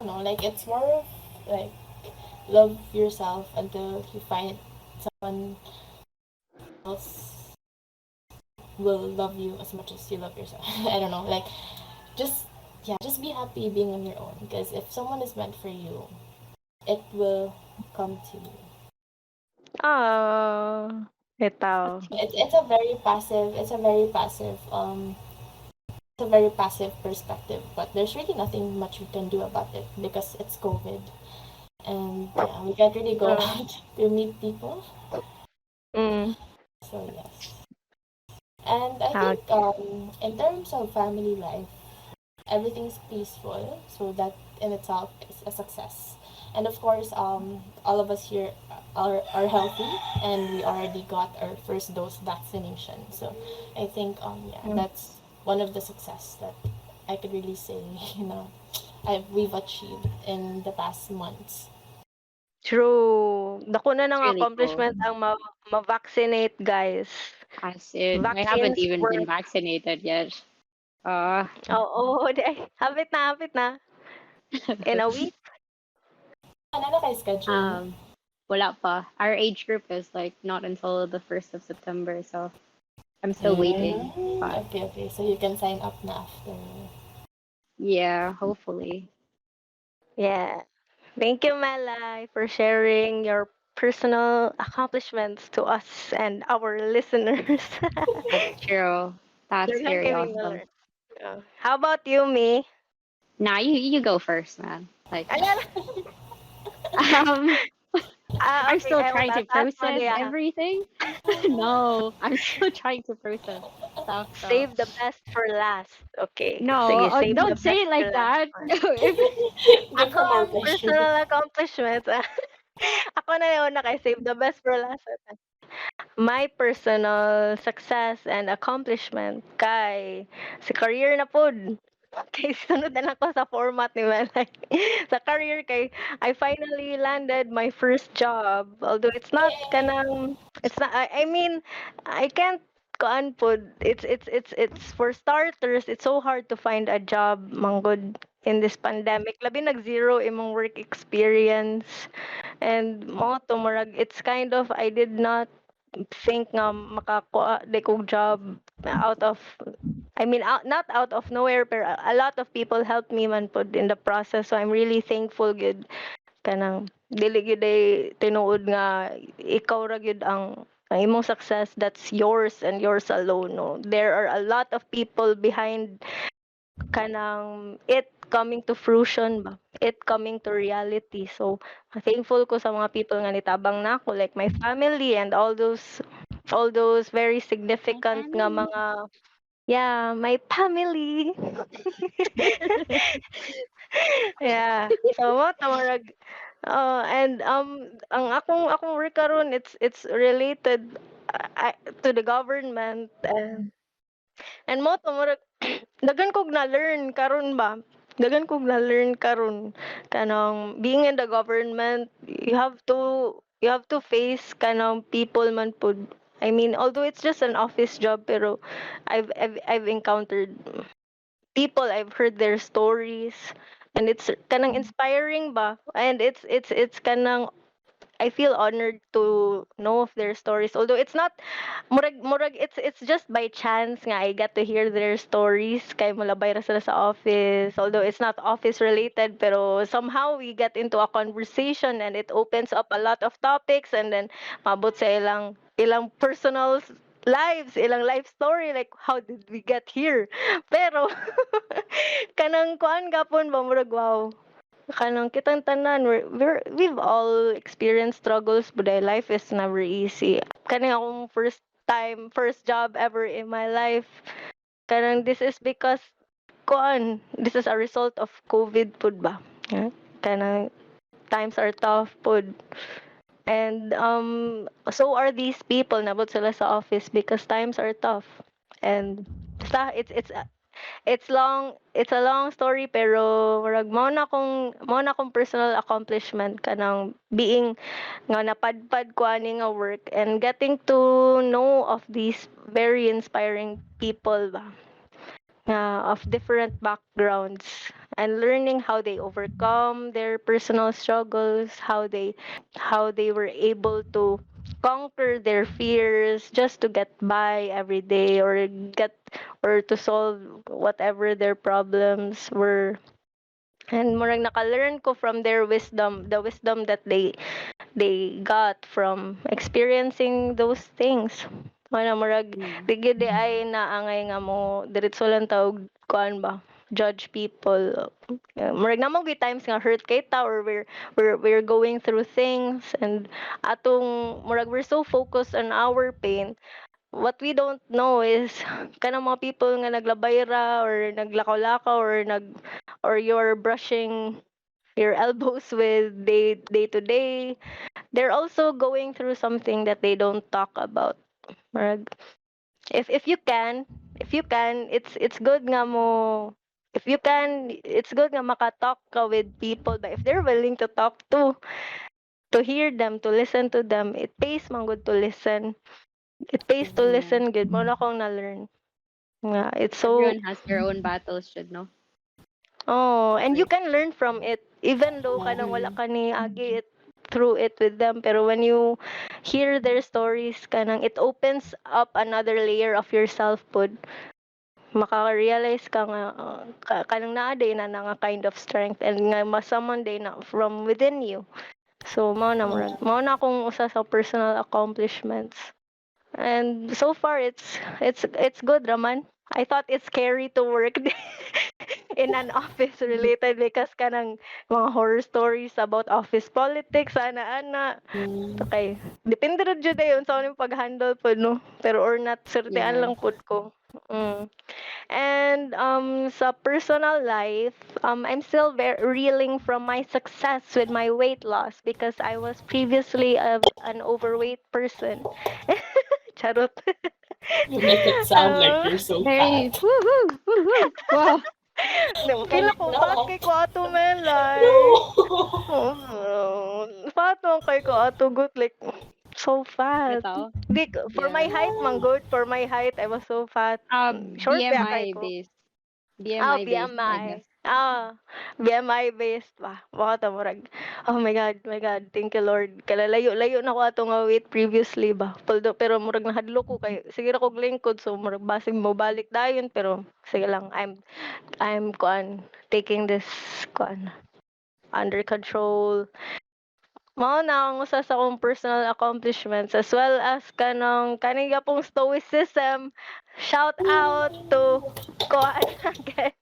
you know, like it's more of like love yourself until you find someone else will love you as much as you love yourself. I don't know, like just yeah, just be happy being on your own because if someone is meant for you, it will come to you. bitaw. It's a very passive. It's a very passive perspective, but there's really nothing much we can do about it because it's COVID, and yeah, we can't really go Uh, out to meet people. mm, So yes, and I think okay. in terms of family life, everything's peaceful, so that in itself is a success. And of course, all of us here are healthy, and we already got our first dose vaccination. So I think yeah, Mm. that's one of the success that I could really say, you know, we've achieved in the past months. True. Dako na It's ng really cool. accomplishment ang ma-vaccinate, guys. As in, I haven't Vaccines even been work. vaccinated yet. Uh, Oo, di ay, hapit na. In a week. Ano na kayo schedule? wala pa. Our age group is like not until the 1st of September, so I'm still waiting. But Okay, okay. So you can sign up na after. yeah, hopefully. Yeah. Thank you, Melai, for sharing your personal accomplishments to us and our listeners. That's true. That's Daghang very kami awesome. na-learn. How about you, me? Nah, you go first, man. Like, Alala. um, I'm Okay. still I will trying to taas mo process niya. everything. No, I'm still trying to process stuff. So Save the best for last. Okay. no, Sige, save the don't say best it for like last that. one. If Give Ako her more ang pressure. personal accomplishments. Ako na yun na kay save the best for last. My personal success and accomplishment kay sa career na pod. Kay sunod na lang ko sa format ni Melay. Sa career kay I finally landed my first job. Although it's not I mean I can't kuan pod. It's for starters, it's so hard to find a job manggod in this pandemic. Labi nag zero imong work experience. And mo to murag it's kind of I did not think nga makakuha di kog job out of I mean not out of nowhere pero a lot of people helped me man pod in the process, so I'm really thankful good kanang dili gyud ay tinuod nga ikaw ra gyud ang imong success, that's yours and yours alone. No, there are a lot of people behind kanang it coming to fruition ba, it coming to reality. So thankful ko sa mga people nga nitabang nako, like my family and all those very my significant nga family. mga, yeah, my family. Yeah, so mo murag and ang akong work karon, it's related to the government, and mo to murag daghan kog na-learn karon ba, daghan kog na-learn karon kanang being in the government, you have to face kanang people man pud, I mean, although it's just an office job, pero I've encountered people, I've heard their stories, and it's kanang inspiring ba, and it's kanang I feel honored to know of their stories. Although it's not murag it's just by chance nga I got to hear their stories kay mulabay ra sila sa office. Although it's not office related, pero somehow we get into a conversation and it opens up a lot of topics, and then mabot sa ilang personal lives, ilang life story, like how did we get here? Pero kanang kuan gapon ba murag wow. Kanang kitang tanan, we've all experienced struggles, but life is never easy. Kanang akong first job ever in my life. Kanang this is because this is a result of COVID pud ba. Yeah? Kanang times are tough pud. And so are these people nabot sila sa office because times are tough. And basta it's a long story, pero murag mao na kong personal accomplishment kanang being nga napadpad ko ani nga work and getting to know of these very inspiring people ba of different backgrounds, and learning how they overcome their personal struggles, how they were able to conquer their fears just to get by every day, or to solve whatever their problems were. And murag naka-learn ko from their wisdom, the wisdom that they got from experiencing those things. Mana murag Mm. digid di ay naangay nga mo diretso lang tawag kuan ba judge people. Murag namang good times nga hurt kay ta, or we're going through things, and atong murag we're so focused on our pain. What we don't know is kanang mga people nga naglabay ra or naglakaw-lakaw or you're brushing your elbows with day to day, they're also going through something that they don't talk about. Marag, if you can, it's good nga mo, if you can, it's good nga makatalk ka with people, but if they're willing to talk to hear them, to listen to them, it pays man good to listen. It pays to Yeah. listen good. Mo na akong na-learn. Yeah, it's so. Everyone has their own battles, should know. Oh, and you Like, can learn from it even though Yeah. kanang wala ka ni agi it through it with them, pero when you hear their stories kanang it opens up another layer of yourself pod. Maka-realize ka nga kanang naa day na nga kind of strength, and nga masamon day na from within you. So Yeah. mao na akong usa sa personal accomplishments. And so far it's good raman. I thought it's scary to work in an office related because kanang mga horror stories about office politics ana-ana. Mm. Okay. Depende ra jud dayon sa anong pag-handle po no. Pero or not certain yeah. lang pud ko. Mm. And sa personal life, I'm still reeling from my success with my weight loss because I was previously an overweight person. Charot. You make it sound like uh, you're so Very, fat. woohoo, woohoo. Wow. Feel Like, ako fat no. kay ko ato Melai. No. Fat man kay ko ato good like so fat. Ito. For my Yeah. height, man good. For my height, I was so fat. Short ba kay BMI ko? based. Ah, BMI based, I BMI. guess. BMI based ba? Baka ta murag. Oh my God. Thank you Lord. Kala layo na ko ato nga weight previously ba. Pero murag nahadlo ko kay sige ra kog lingkod, so murag basig mo balik dayon, pero sige lang I'm taking this kuan under control. Mao na ang usa sa akong personal accomplishments, as well as kaniga pong stoicism. Shout out to kuan again,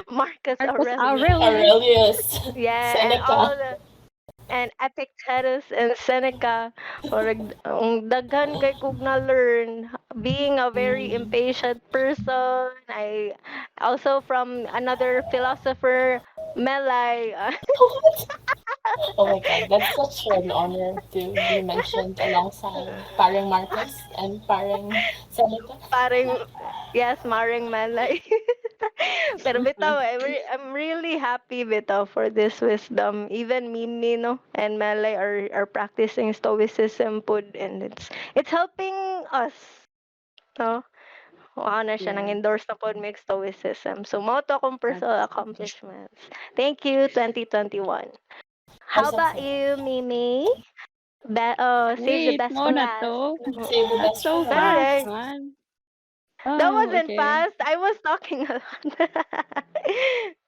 Marcus Marcus Aurelius. Aurelius. Aurelius. Yeah, and all Seneca. the and Epictetus and Seneca, or ang daghan kay kog na learn being a very Mm. impatient person. I also from another philosopher, Melai. What? Oh my god, that's such an honor to be mentioned alongside Paring Marcos and Paring Seneca. Paring, yes, Maring Melai. Pero bitaw, I'm really happy bitaw for this wisdom. Even Mimi, no, and Melai are practicing stoicism pud, and it's helping us. No? Ano siya, nang Yeah, endorse na pod may stoicism. So, mao to akong personal that's accomplishments. Thank you, 2021. I'm How about success. you, Mimi? Save the wait, best mo for na last. to. Save the That's best for so Pero, last. fast, like, man. that Oh, wasn't okay. fast. I was talking a lot.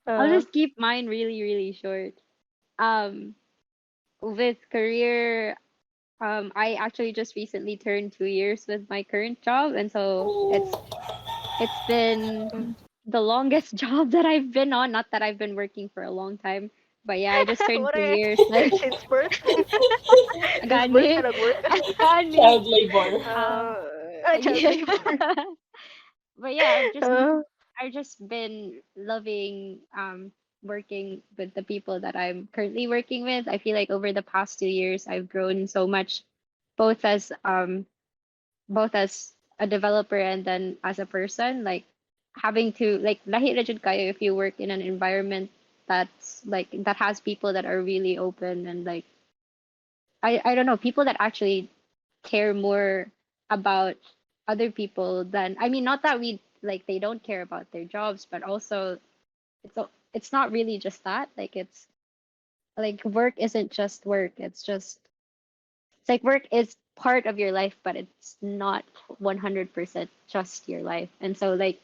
I'll uh, just keep mine really, really short. Um, with career, I actually just recently turned 2 years with my current job, and so it's been the longest job that I've been on. Not that I've been working for a long time, but yeah, I just turned what two are years. Like, since birth? Since birth ka gani, nag-work? gani. Child labor. Um, Child yeah. labor. But yeah, Uh, I've just been loving working with the people that I'm currently working with. I feel like over the past 2 years I've grown so much, both as um both as a developer and then as a person. Like having to like lahi ra jud kayo if you work in an environment that's like that has people that are really open and like I don't know, people that actually care more about other people than I mean, not that we like they don't care about their jobs, but also it's not really just that. Like it's like work isn't just work. It's like work is part of your life, but it's not 100% just your life. And so like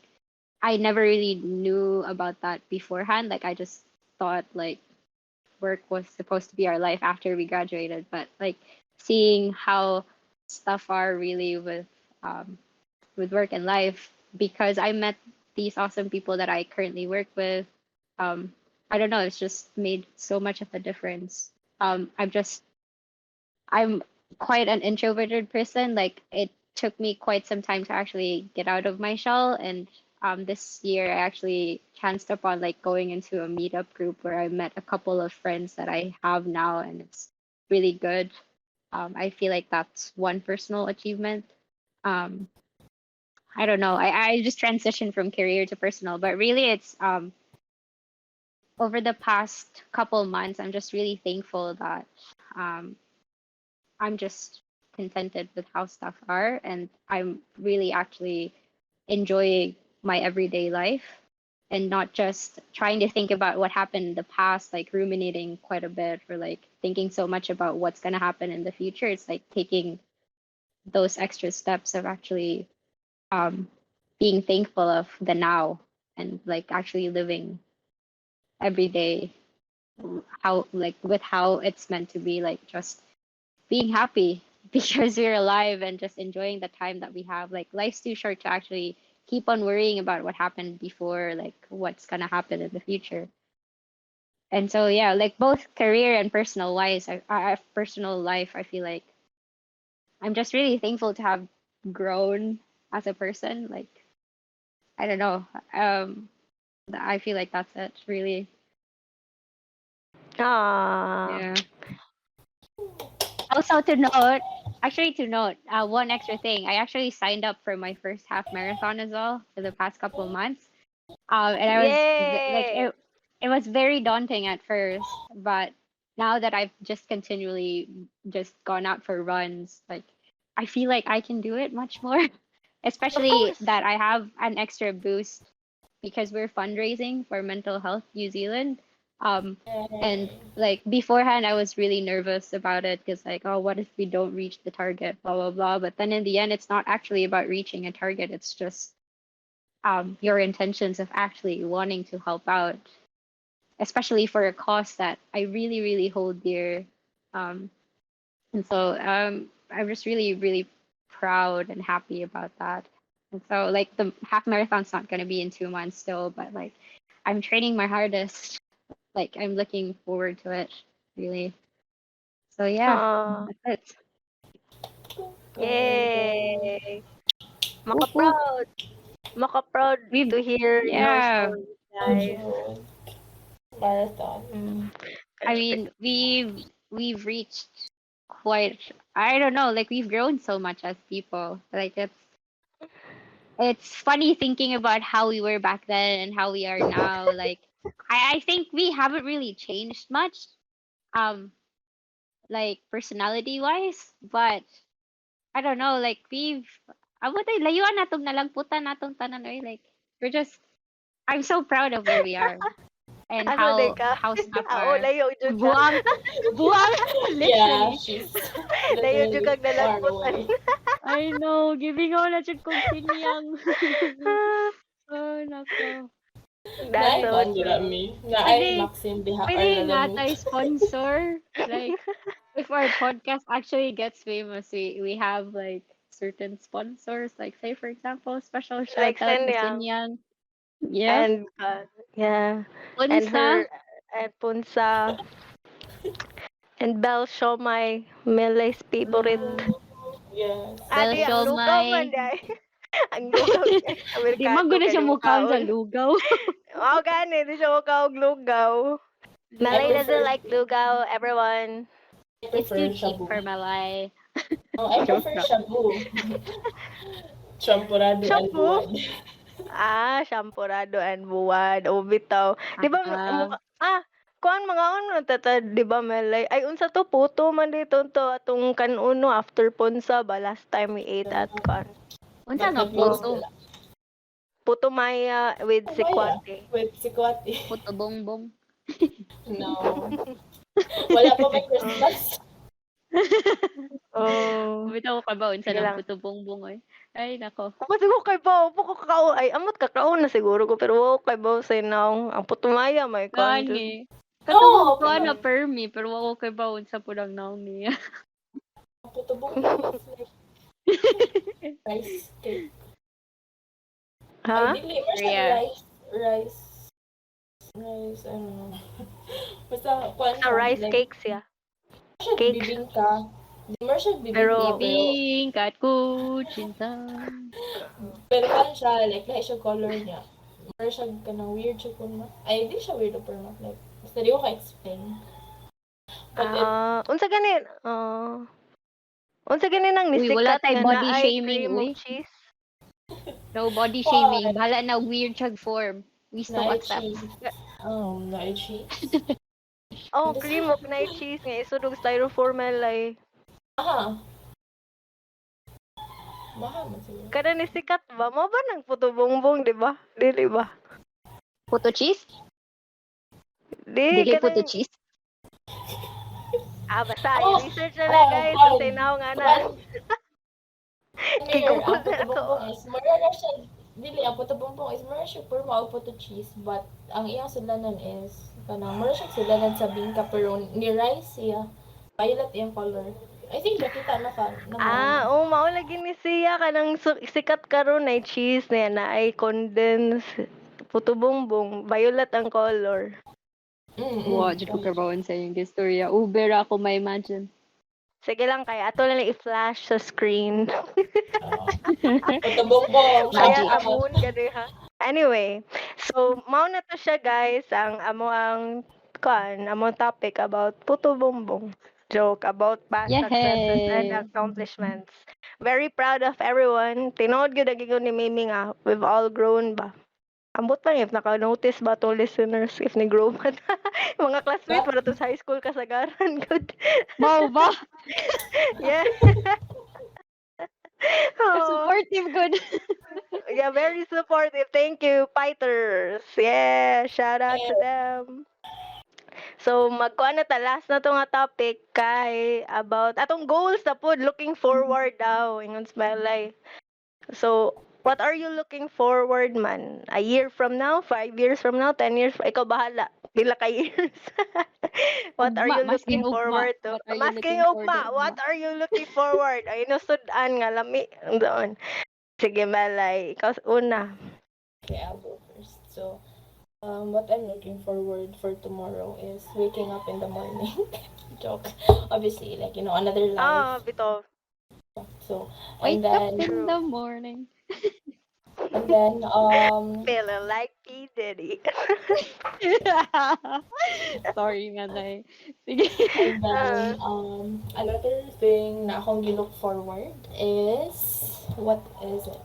I never really knew about that beforehand. Like I just thought like work was supposed to be our life after we graduated, but like seeing how stuff are really with work and life because I met these awesome people that I currently work with. Um, I don't know, it's just made so much of a difference. I'm quite an introverted person. Like it took me quite some time to actually get out of my shell. And this year I actually chanced upon like going into a meetup group where I met a couple of friends that I have now, and it's really good. I feel like that's one personal achievement. Um, I don't know. I just transitioned from career to personal, but really it's over the past couple months, I'm just really thankful that um, I'm just contented with how stuff are, and I'm really actually enjoying my everyday life and not just trying to think about what happened in the past, like ruminating quite a bit or like thinking so much about what's going to happen in the future. It's like taking those extra steps of actually um, being thankful of the now and like actually living every day how like with how it's meant to be, like just being happy because we're alive and just enjoying the time that we have. Like life's too short to actually keep on worrying about what happened before, like what's gonna happen in the future. And so yeah, like both career and personal wise, personal life, I feel like I'm just really thankful to have grown as a person. Like I don't know, I feel like that's it, really. ah. Yeah. Also to note, actually to note, one extra thing. I actually signed up for my first half marathon as well for the past couple of months. And I was like Yay! it was very daunting at first, but now that I've just continually just gone out for runs, like I feel like I can do it much more. Of Especially course. that I have an extra boost because we're fundraising for Mental Health New Zealand. Um, and Yay. like beforehand, I was really nervous about it because like, oh, what if we don't reach the target, blah blah blah. But then in the end, it's not actually about reaching a target. It's just your intentions of actually wanting to help out, especially for a cause that I really really hold dear. Um, and so I'm just really, really proud and happy about that. And so like the half marathon's not gonna be in 2 months still, but like I'm training my hardest. Like I'm looking forward to it, really. So yeah, Ah. that's it. Yay. Yay! Whoop, whoop. Maka-proud. Maka-proud to We've hear your yeah. stories, So guys. true. Marathon. Mm. I mean we've reached quite I don't know, like we've grown so much as people. Like it's funny thinking about how we were back then and how we are now. Like I think we haven't really changed much, um, like personality wise, but I don't know, like abot ay layuan natong nalang natong tanan oy, like we're just I'm so proud of where we are and Asa day ka? how stuff Oo, are layo jud ka. buang buang Yeah, literally. she's Layo jud literally kag far nalamputan. away. I know, giving all na jud kong kinyang. Oh, nako. That's Naay Like, so kuan dira true. mi. Naay pwede, Maxim diha or pwede nga lalamig. tayo sponsor. Like, if our podcast actually gets famous, we have like certain sponsors. Like, say for example, special shout Like out to Senyang Sinyang. Yep. and yeah, and Unsa? her and Punsa and Bell Shomai, Melai's favorite. Yes. Bel Adi, ang lugaw man Siomai. day. Ang lugaw niya. Di man Amerikano guna kay siya di mo mukhang sa kaon. lugaw. Oo, gani. Di siya mukha og lugaw. I Malay Yeah. doesn't prefer like lugaw, everyone. I It's too prefer cheap shabu. for Malay. No, I Joke prefer lang. shabu. Champurado and Shampoo? buwad. Ah, shampurado and buwad. O bitaw. Di ba, Ah, kuan mga ano tata, di ba Melay? Ay, unsa to puto man dito to atong kanuno after punsa ba last time we ate at kan. unsa But nga nag-close puto? sila. Puto maya with Oh, Maya, sikwate. with sikwati. Puto bongbong. No. Wala pa may Oh. Christmas. Oh. Bitaw ko kabaon sa Sige ng lang. puto bongbong oy. Ay nako. Kasi ko kay Bao, po ko kakao, ay amot kakao na siguro ko, pero wow kay Bao say now, ang putumaya may kwan, just, Gani. Katubog No, ko pero na permi pero wako kay bawon sa pulang naong niya. puto bongbong is like rice cake. Ay, ha? dili ba siya Yeah. rice, I don't know. Basta, kuan Sa siya, rice like, cakes ya. siya Cakes. bibingka. Di mo siya bibingka, Pero, Bibingkat ko cinta. pero kuan siya, like, lahi siya color niya. Pero siya kanang weird siya kung ay, di siya weird pero not like, basta di ko ka-explain. But it, unsa gani nang Uy, wala nisikat tay nga na body ay shaming, cream of uy. cheese? No body why? shaming. Bahala na weird chag form. We still Na accept. cheese. Na cheese. Oh, Basta, cream of night cheese nga isudog styrofoam malay. aha, mahal man siguro. Kada nisikat ba? Mo ba nang puto bongbong, di ba? Dili ba? Puto cheese? Di, Dili puto kanang, cheese. basta, Oh, i-research na na guys, kuan, unsay now nga na. kuan, Kay Mir, Google ang na puto ako. bongbong is mura siya. Dili, ang puto bongbong is mura siya pero mao puto cheese, but ang iyang sudlanan is kanang mura siya sudlanan sa bingka pero ni rice siya. Violet yung color. I think nakita na ka na Mao lagi ni siya kanang sikat karon ay cheese na ay condense puto bongbong, violet ang color. Wow, jud ko kabawon sa iyong istorya. Uber ako ma-imagine. Sige lang kay ato lang i-flash sa screen. Puto bongbong, Kaya shout Magic. out. amon gani ha. Anyway, so mao na to siya guys ang topic about puto bongbong. Joke about past successes and Yay! accomplishments. Very proud of everyone. Tinood gyud ang gigon ni Mimi nga. We've all grown ba. Ambot lang if naka-notice ba to listeners if ni-grow man. Mga classmates para to sa high school kasagaran good. Mau ba? Yeah. Oh, Supportive good. yeah, very supportive. Thank you, fighters. Yeah, shout out to them. So, magkuha na ta. Last na to nga topic kay about atong goals na po, looking forward daw. Ingon Melai. So, what are you looking forward man? A year from now? 5 years from now? 10 years? Ikaw bahala. Pila ka years? What are Ugma, you masking looking ugma. forward to? What are you Masking looking for the ugma, what ugma? are you looking forward? Ay, nasudan nga lami. Doon. Sige, Melay. Ikaw una. Okay, I'll go first. So, what I'm looking forward for tomorrow is waking up in the morning. Joke. Obviously, like, another life. Bito. So, and Wake up then, in True. the morning. and then, Feeling like P. Diddy. Sorry nga day. Sige. and then, Ah. another thing na akong look forward is, what is it?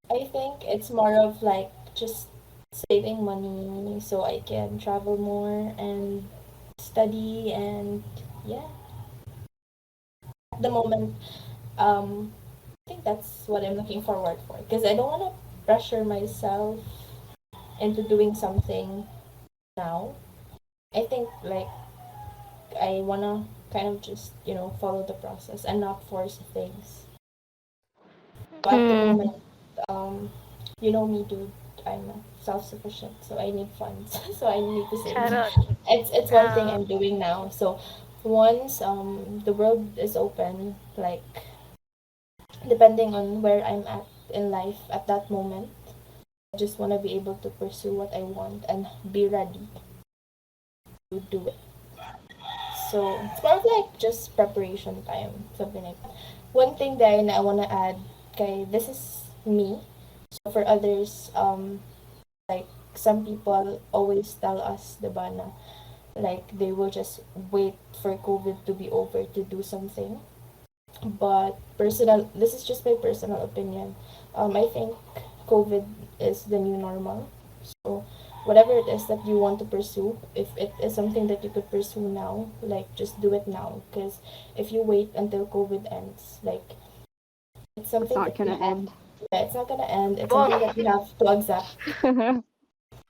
I think it's more of like just saving money so I can travel more and study and yeah. At the moment, I think that's what I'm looking forward for because I don't want to pressure myself into doing something now. I think like I wanna kind of just follow the process and not force things. So at the Mm. moment, um, you know me, dude. I'm self-sufficient, so I need funds. So I need to save. Charot. It's one thing Ah, I'm doing now. So once the world is open, like depending on where I'm at in life at that moment, I just want to be able to pursue what I want and be ready to do it. So it's more of like just preparation time, something like that. One thing that I want to add, okay, this is me. So for others, like some people always tell us, diba, na, like they will just wait for COVID to be over to do something. But this is just my personal opinion. I think COVID is the new normal. So whatever it is that you want to pursue, if it is something that you could pursue now, like just do it now. Because if you wait until COVID ends, like it's It's something not that you gonna have. end. Yeah, it's not gonna end. It's bong. something that you have to accept.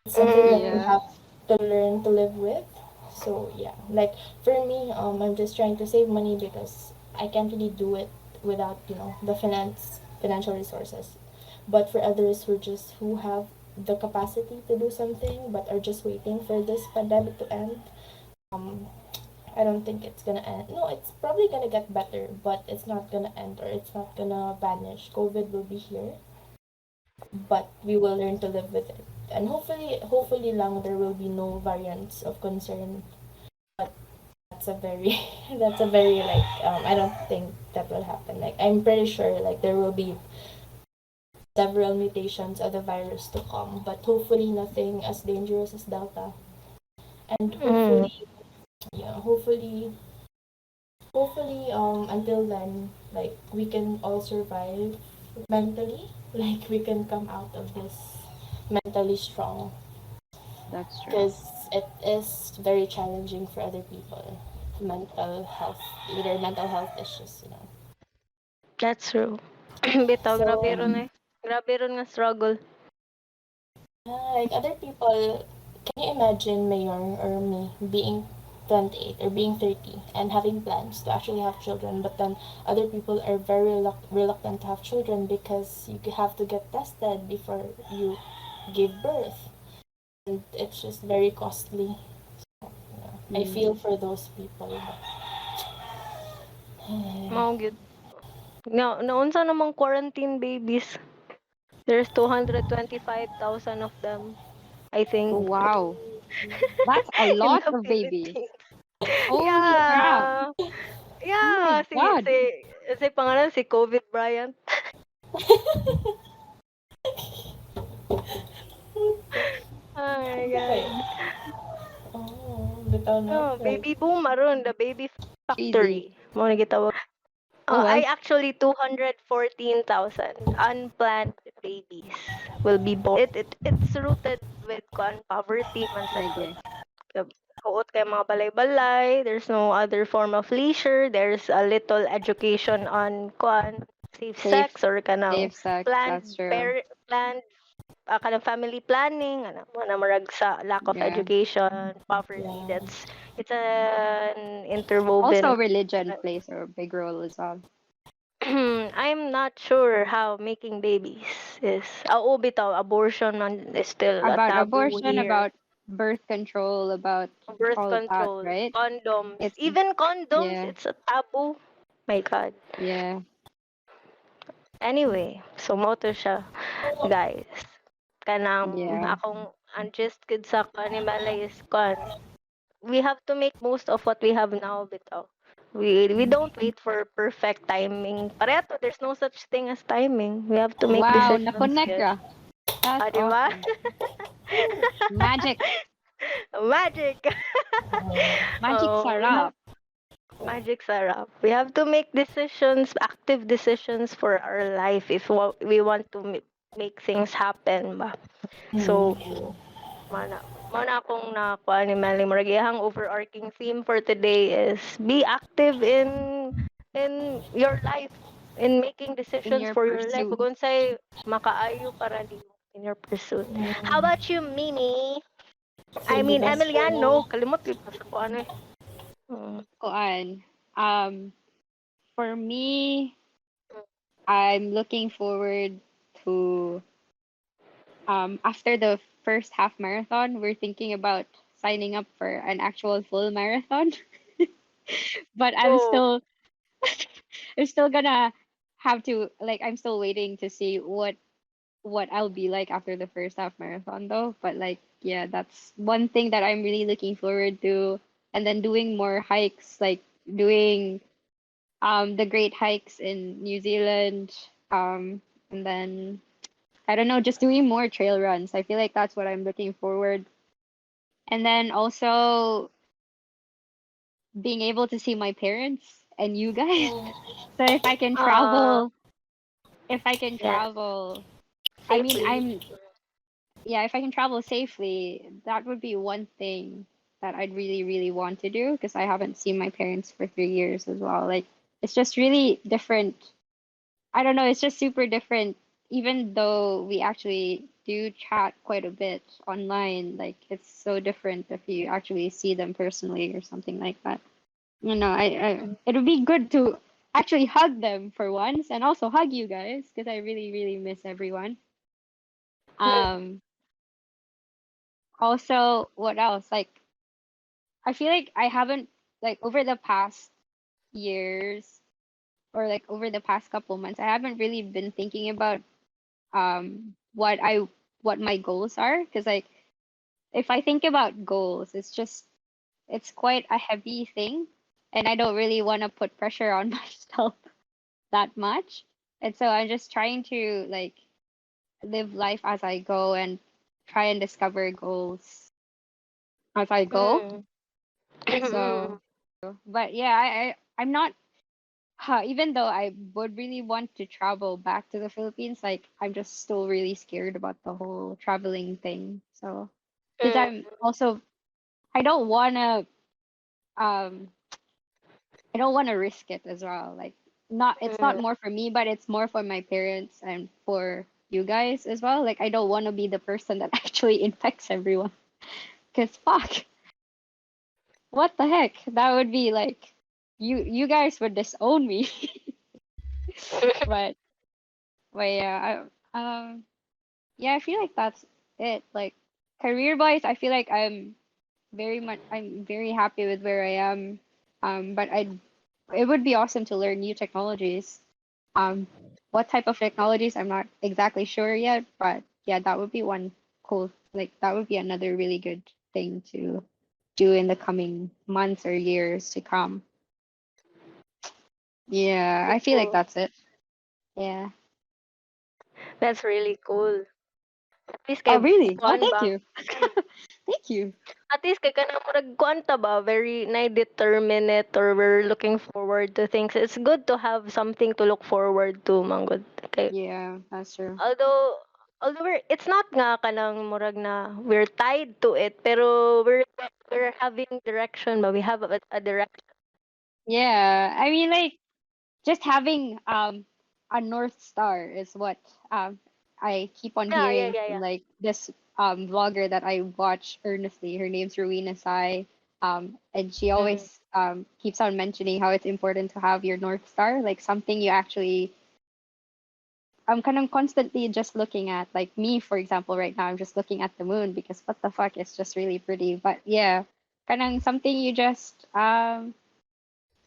It's something that you Mm. Yeah. have to learn to live with. So yeah, like for me, I'm just trying to save money because I can't really do it without the financial resources. But for others who have the capacity to do something but are just waiting for this pandemic to end, um, I don't think it's gonna end. No, it's probably gonna get better, but it's not gonna end or it's not gonna vanish. COVID will be here, but we will learn to live with it. And hopefully lang there will be no variants of concern. But that's a very that's a very like I don't think that will happen. Like I'm pretty sure like there will be several mutations of the virus to come, but hopefully nothing as dangerous as Delta. And Mm. yeah, hopefully until then like we can all survive mentally, like we can come out of this mentally strong That's true. because it is very challenging for other people. Mental health, either mental health issues. That's true. Bitaw, grabe So, ron eh. Grabe ron nga struggle. like other people, can you imagine Mayor or me being 28 or being 30 and having plans to actually have children, but then other people are very reluctant to have children because you have to get tested before you give birth, and it's just very costly. I Mm. feel for those people. Mao gyud. Naunsa namang quarantine babies. There's 225,000 of them, I Oh, think. wow. That's a In lot the of babies. Philippines. Holy crap. Yeah. Oh my Yeah, God. si pangalan si COVID Bryant. Oh my Okay. God. Oh, bitaw na Oh, like, baby boom aron, the baby Cheesy. factory. Mo na gitawag. Oh, I well. actually 214,000 unplanned babies will be born. It's rooted with poverty man sad to. Okay. Huot kay mga balay-balay, there's no other form of leisure, there's a little education on safe Safe, sex or kanang safe sex. That's true. planned kanang family planning mo na marag sa lack of Yeah. education, poverty. yeah. It's an interwoven. Also, religion plays a big role as well. I'm not sure how making babies is. Oo, bitaw, abortion is still a About taboo abortion, here. about birth control, about Birth all of that, control, right? condoms, It's, even condoms, yeah, it's a taboo. My God. yeah, Anyway, so mo to siya, guys. Kanang yeah. akong ang just good sa Melai is we have to make most of what we have now, bitaw. We don't wait for perfect timing. Pareto, there's no such thing as timing. We have to make Wow, decisions, na-connect guys. ka. That's Di ba? awesome. Magic. Magic. Magic We have sarap. magic sarap. We have to make decisions, active decisions for our life if we want to make things happen ba. So, Mm. mana akong nakuha ni Melly Maragihang overarching theme for today is be active in in your life, in making in decisions your for your life. pursuit. Ug unsay makaayo para nimo in your pursuit. How Mm, about you, Mini? I sige, mean, best for Emiliano. me. Kalimot yung pa sa ko ano eh. Mm. Kuan. For me, I'm looking forward to after the first half marathon, we're thinking about signing up for an actual full marathon. But Oh. I'm still gonna have to like I'm still waiting to see what I'll be like after the first half marathon though. But like yeah, that's one thing that I'm really looking forward to. And then doing more hikes, like doing the great hikes in New Zealand. And then I don't know, just doing more trail runs. I feel like that's what I'm looking forward. And then also being able to see my parents and you guys. Mm, So if I can Ah, travel, if I can yeah. travel, I mean, Safely. yeah, if I can travel safely, that would be one thing that I'd really, really want to do because I haven't seen my parents for 3 years as well. Like, it's just really different. I don't know, it's just super different. Even though we actually do chat quite a bit online, like, it's so different if you actually see them personally or something like that. It would be good to actually hug them for once and also hug you guys because I really, really miss everyone. Mm, Um, Also, what else? Like, I feel like I haven't, like, over the past years or like over the past couple months, I haven't really been thinking about what what my goals are. Because, like, if I think about goals, it's quite a heavy thing. And I don't really want to put pressure on myself that much. And so I'm just trying to, like, live life as I go and try and discover goals as I go. mm. So, but yeah, I'm not, even though I would really want to travel back to the Philippines, like I'm just still really scared about the whole traveling thing. So, because Mm, I'm also, I don't wanna, um, I don't wanna risk it as well. Like, it's not mm, more for me, but it's more for my parents and for you guys as well. Like, I don't want to be the person that actually infects everyone. Cause fuck, what the heck? That would be like, you guys would disown me. But yeah, yeah, I feel like that's it. Like career wise, I feel like I'm very happy with where I am. But it would be awesome to learn new technologies. Um, what type of technologies I'm not exactly sure yet, but yeah, that would be one cool. Like that would be another really good thing to do in the coming months or years to come. Yeah, I feel like cool. that's it. Yeah. That's really cool. At least Oh, kay really? Oh, kuan thank ba? you. Thank you. At least kay kanang murag kuan ta ba, very na-determinate or we're looking forward to things. It's good to have something to look forward to, manggod. Kay Yeah, that's true. although it's not nga kanang murag na we're tied to it, pero we're having direction, but we have a direction. Yeah, I mean, like just having a North Star is what I keep on Yeah, yeah, hearing yeah, from yeah. like this vlogger that I watch earnestly. Her name's Rowena Sai. And she Mm, always keeps on mentioning how it's important to have your North Star, like something you actually I'm kind of constantly just looking at. Like me, for example, right now I'm just looking at the moon because what the fuck, it's just really pretty. But yeah, kind of something you just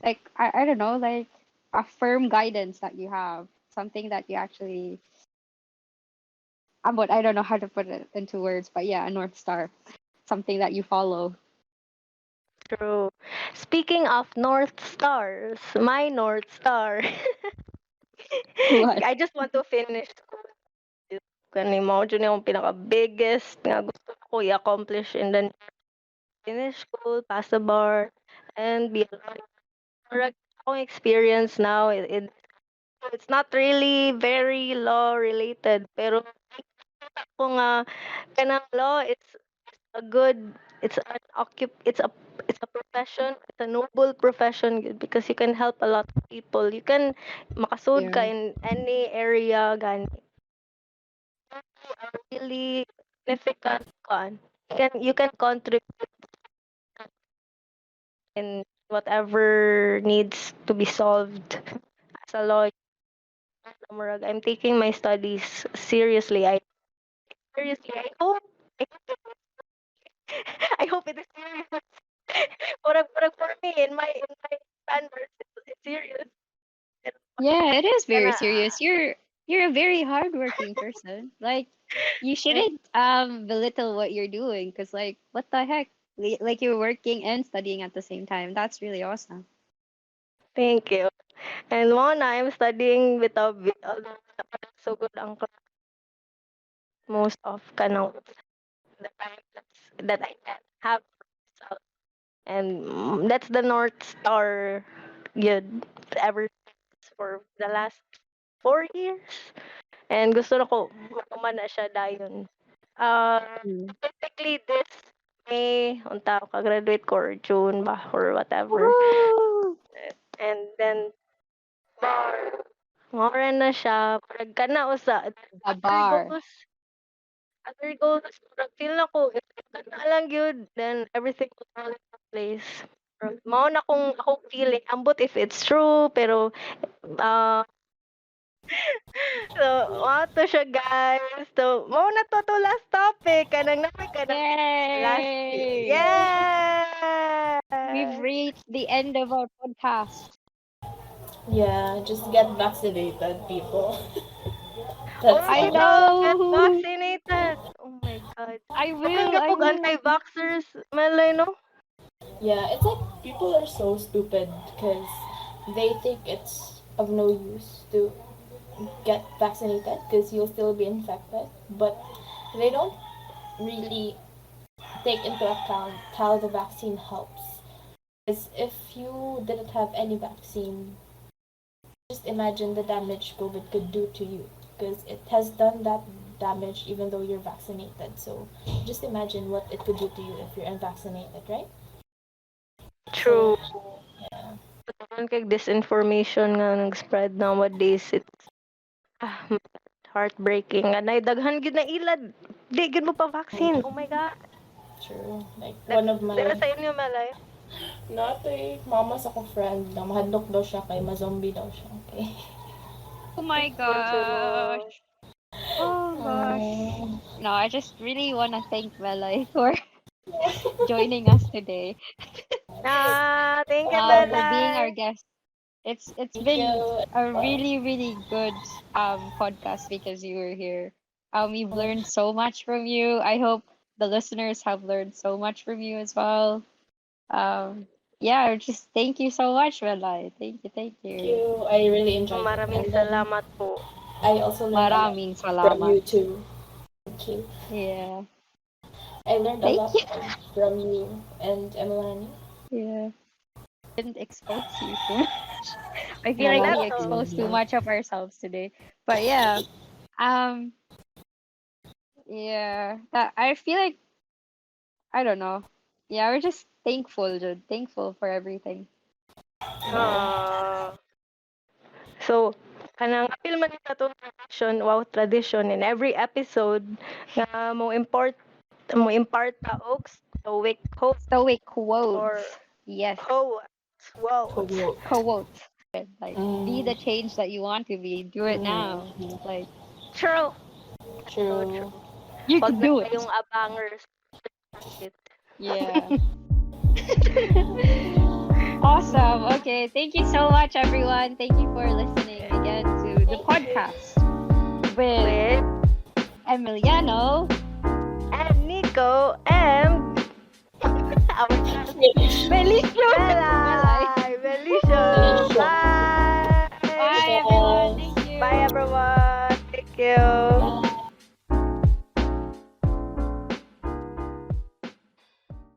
like I don't know, like a firm guidance that you have, something that you actually what I don't know how to put it into words, but yeah, a North Star, something that you follow. true. Speaking of North Stars, my North Star. What? I just want to finish kani mao jud yung pinaka biggest nga gusto ko i-accomplish in the finish school, pass the bar, and be a correct akong experience now. It's not really very law related, pero ko nga kanang law it's a good it's an occup it's a it's a profession, it's a noble profession good because you can help a lot of people. You can makasud ka Yeah. in any area gani. A really significant one. You can contribute in whatever needs to be solved as a lawyer. Murag, I'm taking my studies seriously. I hope I hope it is serious. For me in my standards, it's serious. Yeah, it is very Kana, serious. You're a very hardworking person. Like you shouldn't belittle what you're doing because like what the heck? Like you're working and studying at the same time. That's really awesome. thank you. And one, I'm studying with a bit, although so good ang most of kanang the time that I can have. So, and that's the North Star yun ever since for the last 4 years. And gusto na ko na siya dayon. Mm. Technically this May, unta ako ka-graduate ko or June ba or whatever. Woo! And then more na siya. Parang kana usa. The Other bar. goals, other goals. Parang feel na ko, if kana lang yun, then everything will fall into place. Mao na kung ako feeling. Ambot if it's true, pero uh, so, mao to siya guys. So, mao na to last topic. Kanang namin ka ng last Yay! yeah! We've reached the end of our podcast. Yeah, just get vaccinated, people. Oh That's my I all. God, get know. vaccinated! Oh my God. I Kapag will. I kapag will. anti-vaxxers, Melai, no? Yeah, it's like people are so stupid because they think it's of no use to get vaccinated because you'll still be infected, but they don't really take into account how the vaccine helps. Because if you didn't have any vaccine, just imagine the damage COVID could do to you. Because it has done that damage even though you're vaccinated. So just imagine what it could do to you if you're unvaccinated, right? True. So yeah, Karon kay disinformation nga nag-spread nowadays. It's ah, heartbreaking. Anay, daghan gid na ilad. Di gid mo pa vaccine. Oh my God. true. Like That, one of dira my sa inyo, Melay. not a mama sa ko friend na mahadlok daw siya kay ma-zombie daw siya. Okay. Oh my gosh. Unsunod. Oh gosh. Um, No, I just really want to thank Melai for joining us today. Thank you, For being our Melay. guest. It's thank been you. a really really good podcast because you were here. We've learned so much from you. I hope the listeners have learned so much from you as well. Um, yeah, just thank you so much, Melai. Thank you, thank Thank you. you. I really enjoyed it. Maraming And then salamat po. I also learned a lot Maraming from salamat. you too. Thank you. Yeah. I learned a Thank lot you. from you and Emiliano. Yeah. Didn't expose you too much. I feel like No, we That's not all. exposed too really. much of ourselves today. But yeah. Um yeah. That I feel like I don't know. Yeah, we're just thankful, dude. Thankful for everything. Yeah. So, kanang apil man nila itong tradition, wow, tradition in every episode nga mo impart ta og stoic quote Stoic or quotes. Yes. quotes. Quote. Quotes. Like be Mm, the change that you want to be. Do it now. mm, Like True. So true. true. you Wag can na do it. kayong abangers. Yeah. Awesome. Okay. Thank you so much, everyone. Thank you for listening again to the Thank you. podcast with With Emiliano. and Nico and our Finish. Feliz Melai.